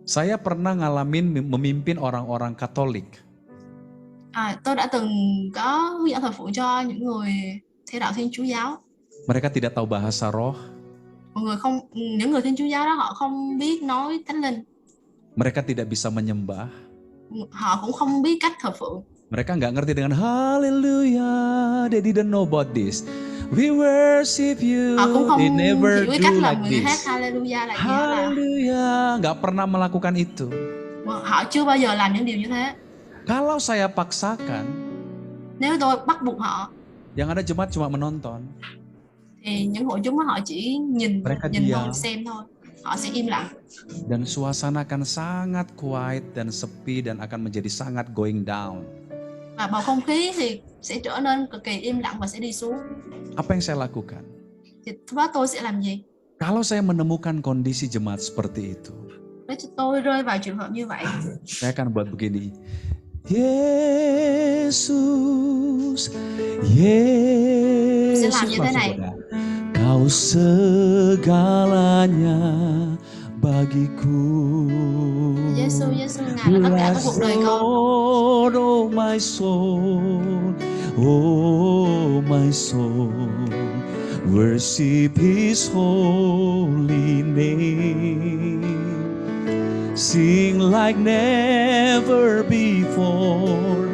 S4: Saya pernah ngalamin memimpin orang-orang Katolik.
S5: Tôi đã từng có hướng dẫn thờ phượng cho những người theo đạo Thiên Chúa giáo.
S4: Mereka tidak tahu bahasa roh.
S5: Những người Thiên Chúa giáo đó họ không biết nói Thánh Linh.
S4: Mereka tidak bisa menyembah.
S5: Họ cũng không biết cách thờ phượng.
S4: Mereka nggak ngerti dengan hallelujah. They didn't know about this. We worship you.
S5: Họ cũng không
S4: They never
S5: hiểu cái
S4: do
S5: cách là
S4: like
S5: người hát
S4: this.
S5: hallelujah là gì.
S4: Hallelujah. Nggak pernah melakukan itu.
S5: Họ chưa bao giờ làm những điều như thế.
S4: Kalau saya paksakan,
S5: Nếu tôi bắt buộc họ,
S4: yang ada jemaat cuma menonton.
S5: thì những hội chúng họ chỉ nhìn
S4: Mereka
S5: thôi,
S4: diam.
S5: xem thôi. Họ sẽ im lặng.
S4: Dan suasana akan sangat quiet dan sepi dan akan menjadi sangat going down.
S5: Và bầu không khí thì sẽ trở nên cực kỳ im lặng và sẽ đi xuống.
S4: Apa yang saya lakukan?
S5: Thì lúc đó tôi sẽ làm gì?
S4: Kalau saya menemukan kondisi jemaat seperti itu,
S5: Nếu tôi rơi vào trường hợp như vậy,
S4: saya akan buat begini. Yesus, Yesus,
S5: làm như thế này.
S4: Kau segalanya bagiku.
S5: Giêsu, Ngài là tất cả của cuộc đời con.
S4: Lord, oh my soul, oh my soul, worship His holy name. Sing like never before,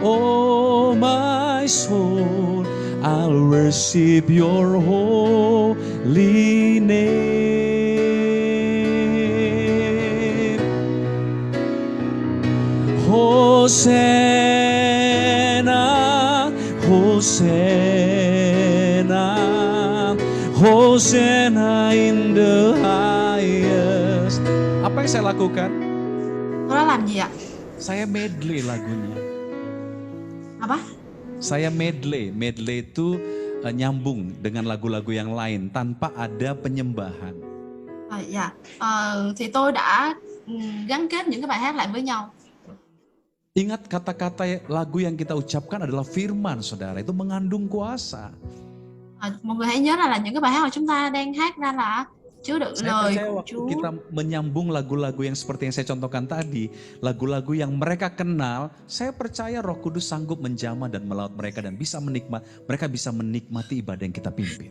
S4: oh my soul, I'll worship your holy name. Hosanna, Hosanna, Hosanna in the highest. Apa yang saya lakukan?
S5: Tôi đã làm gì ạ?
S4: Saya medley lagunya.
S5: Apa?
S4: Saya medley itu nyambung dengan lagu-lagu yang lain tanpa ada penyembahan.
S5: Dạ. Thì tôi đã gắn kết những cái bài hát lại với nhau.
S4: Ingat kata-kata lagu yang kita ucapkan adalah firman, saudara. Itu mengandung kuasa.
S5: Mọi người hãy nhớ là những cái bài hát mà chúng ta đang hát ra là chứa đựng
S4: Saya
S5: lời
S4: percaya
S5: của
S4: waktu
S5: Chúa.
S4: kita menyambung lagu-lagu yang seperti yang saya contohkan tadi, lagu-lagu yang mereka kenal, saya percaya Roh Kudus sanggup menjamah dan melaut mereka dan mereka bisa menikmati ibadah yang kita pimpin.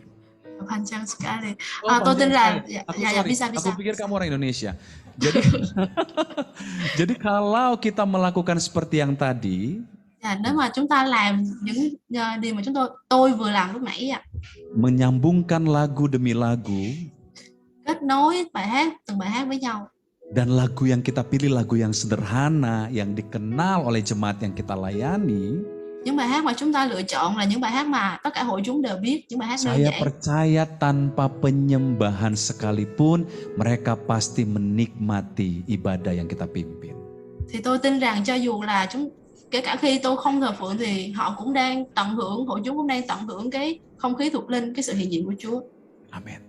S5: Panjang sekali.
S4: Oh,
S5: Tôi tin là
S4: Aku
S5: bisa.
S4: pikir kamu orang Indonesia. Jadi jadi kalau kita melakukan seperti yang tadi,
S5: Nếu mà chúng ta làm những điều mà tôi vừa làm lúc nãy ạ,
S4: menyambungkan lagu demi lagu,
S5: kết nối từng bài hát với nhau.
S4: dan lagu yang kita pilih lagu yang sederhana, yang dikenal oleh jemaat yang kita layani,
S5: Những bài hát mà chúng ta lựa chọn là những bài hát mà tất cả hội chúng đều biết, những bài hát đơn
S4: saya
S5: giản.
S4: percaya tanpa penyembahan sekalipun, mereka pasti menikmati ibadah yang kita pimpin.
S5: Thì tôi tin rằng cho dù là kể cả khi tôi không thờ phượng thì họ cũng đang tận hưởng, hội chúng cũng đang tận hưởng cái không khí thuộc linh, cái sự hiện diện của Chúa.
S4: Amin.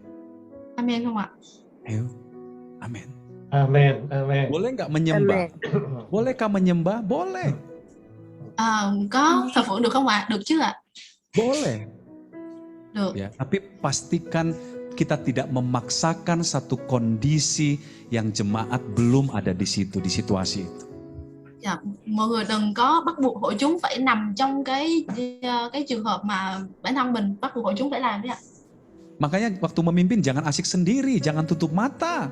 S5: Amen không ạ?
S4: Ayo. Amin.
S3: Amen, amen.
S4: Boleh nggak menyembah?
S8: Amen.
S4: Bolehkah menyembah? Boleh.
S5: Có thờ phượng được không ạ? Được chứ ạ?
S4: Boleh.
S5: Được.
S4: Ya, tapi pastikan kita tidak memaksakan satu kondisi yang jemaat belum ada di situ, di situasi itu.
S5: Dạ, mọi người đừng có bắt buộc hội chúng phải nằm trong cái trường hợp mà bản thân mình bắt buộc hội chúng phải làm đấy ạ.
S4: Makanya waktu memimpin jangan asik sendiri, jangan tutup mata.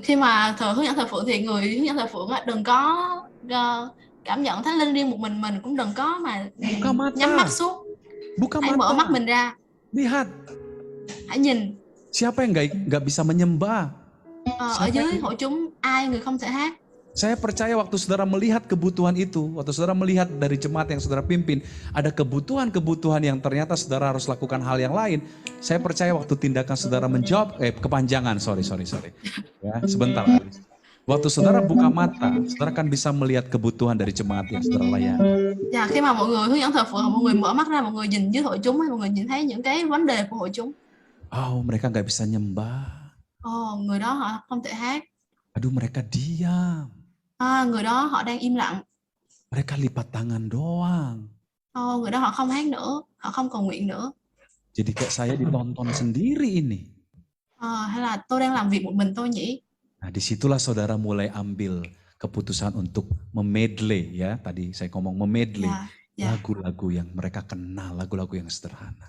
S5: Khi mà hướng dẫn thờ phượng thì người hướng dẫn thờ phượng đừng có cảm nhận Thánh Linh riêng một mình cũng đừng có mà nhắm mắt suốt. Hãy mở mắt mình ra.
S4: Lihat.
S5: Hãy nhìn.
S4: Siapa yang nggak bisa menyembah?
S5: Ở dưới hội chúng ai người không thể hát?
S4: Saya percaya waktu saudara melihat kebutuhan itu, waktu saudara melihat dari jemaat yang saudara pimpin, ada kebutuhan-kebutuhan yang ternyata saudara harus lakukan hal yang lain. Saya percaya waktu tindakan saudara menjawab, kepanjangan, sorry. Ya, sebentar. Waktu saudara buka mata, saudara kan bisa melihat kebutuhan dari jemaat yang saudara layani.
S5: Dạ, khi mà mọi người hướng dẫn thờ phượng, mọi người mở mắt ra, mọi người nhìn dưới hội chúng, mọi người nhìn thấy những cái vấn đề của hội chúng.
S4: Mereka nggak bisa nyembah.
S5: Người đó họ không thể hát.
S4: Aduh, mereka diam.
S5: Người đó họ đang im lặng.
S4: Mereka lipat tangan doang.
S5: Người đó họ không hát nữa, họ không cầu nguyện nữa.
S4: Jadi kayak saya ditonton sendiri ini.
S5: Hay là tôi đang làm việc một mình tôi nhỉ?
S4: Nah, disitulah saudara mulai ambil keputusan untuk memedley ya. Tadi saya ngomong memedley lagu-lagu yang mereka kenal, lagu-lagu yang sederhana.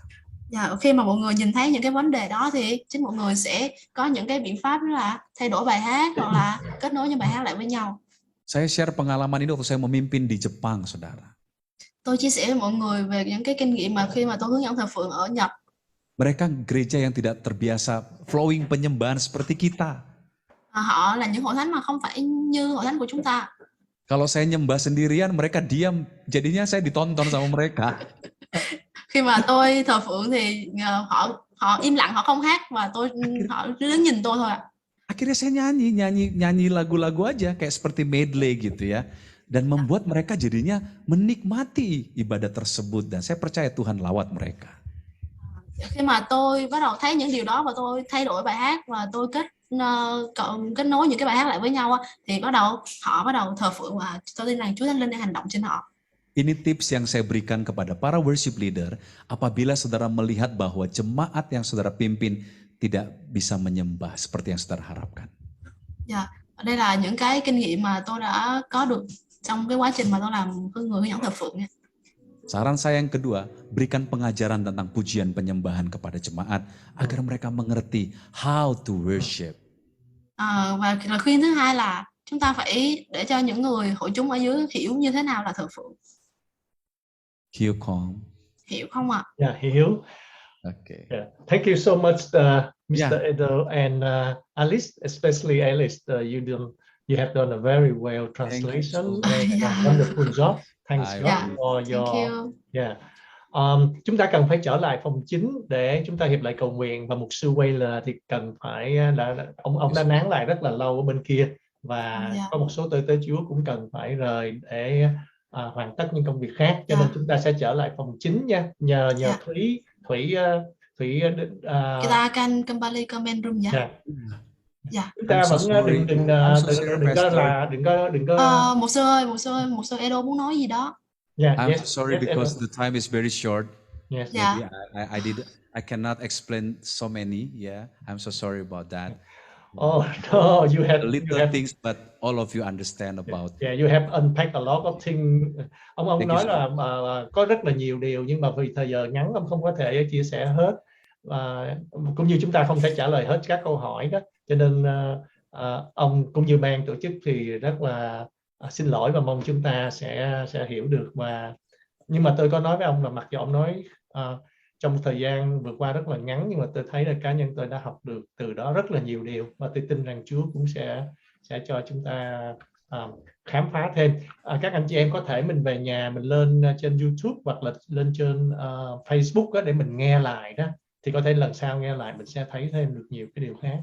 S5: Dạ, khi mà mọi người nhìn thấy những cái vấn đề đó thì chính mọi người sẽ có những cái biện pháp đó là thay đổi bài hát hoặc là kết nối những bài hát lại với nhau.
S4: Saya share pengalaman ini waktu saya memimpin di Jepang, saudara.
S5: Tôi chia sẻ với mọi người về những cái kinh nghiệm mà khi mà tôi hướng dẫn thờ phượng ở Nhật.
S4: Mereka gereja yang tidak terbiasa flowing penyembahan seperti kita.
S5: Họ là những hội thánh mà không phải như hội thánh của chúng ta.
S4: Kalau saya nyembah sendirian, mereka diam. Jadinya saya ditonton sama mereka.
S5: Khi mà tôi thờ phượng thì họ im lặng, họ không hát và họ đứng nhìn tôi thôi ạ.
S4: Akhirnya saya nyanyi lagu-lagu aja kayak seperti medley gitu ya. Dan membuat mereka jadinya menikmati ibadah tersebut dan saya percaya Tuhan lawat mereka.
S5: Khi mà tôi bắt đầu thấy những điều đó và tôi thay đổi bài hát và tôi kết nối những cái bài hát lại với nhau thì họ bắt đầu thờ phượng và tôi tin rằng Chúa Thánh Linh đang hành động trên họ.
S4: Ini tips yang saya berikan kepada para worship leader apabila saudara melihat bahwa jemaat yang saudara pimpin tidak bisa menyembah seperti yang saudara harapkan.
S5: Dạ, đây là những cái kinh nghiệm mà tôi đã có được trong cái quá trình mà tôi làm với người hướng dẫn thờ phượng.
S4: Saran saya yang kedua, berikan pengajaran tentang pujian penyembahan kepada jemaat agar mereka mengerti how to worship.
S5: Và lời khuyên thứ hai là chúng ta phải để cho những người hội chúng ở dưới hiểu như thế nào là thờ phượng.
S4: Hiểu không?
S5: Hiểu không ạ?
S3: Yeah, hiểu.
S4: Okay.
S3: Yeah. Thank you so much, Mr. Edo and Alice, especially Alice. You have done a very well translation and a wonderful job. Thanks God for your. Yeah. Chúng ta cần phải trở lại phòng chính để chúng ta hiệp lại cầu nguyện và mục sư Wailer thì cần phải ông đã nán lại rất là lâu ở bên kia và có một số tôi tới Chúa cũng cần phải rời để hoàn tất những công việc khác, cho nên chúng ta sẽ trở lại phòng chính nha. Nhờ Thủy
S5: kita akan kembali ke main room ya.
S3: Chúng ta vẫn đừng có
S5: một sư Edo muốn nói gì đó.
S4: I'm sorry because the time is very short.
S3: Yes.
S4: I cannot explain so many. Yeah, I'm so sorry about that.
S3: Oh no, you have
S4: things, but all of you understand about.
S3: Yeah, you have unpacked a lot of things. Ông nói là có rất là nhiều điều nhưng mà vì thời giờ ngắn ông không có thể chia sẻ hết. Cũng như chúng ta không thể trả lời hết các câu hỏi đó, cho nên ông cũng như ban tổ chức thì rất là xin lỗi và mong chúng ta sẽ hiểu được. Nhưng mà tôi có nói với ông là mặc dù ông nói trong thời gian vừa qua rất là ngắn, nhưng mà tôi thấy là cá nhân tôi đã học được từ đó rất là nhiều điều và tôi tin rằng Chúa cũng sẽ cho chúng ta khám phá thêm. Các anh chị em có thể mình về nhà mình lên trên YouTube hoặc là lên trên Facebook đó để mình nghe lại đó, thì có thể lần sau nghe lại mình sẽ thấy thêm được nhiều cái điều khác.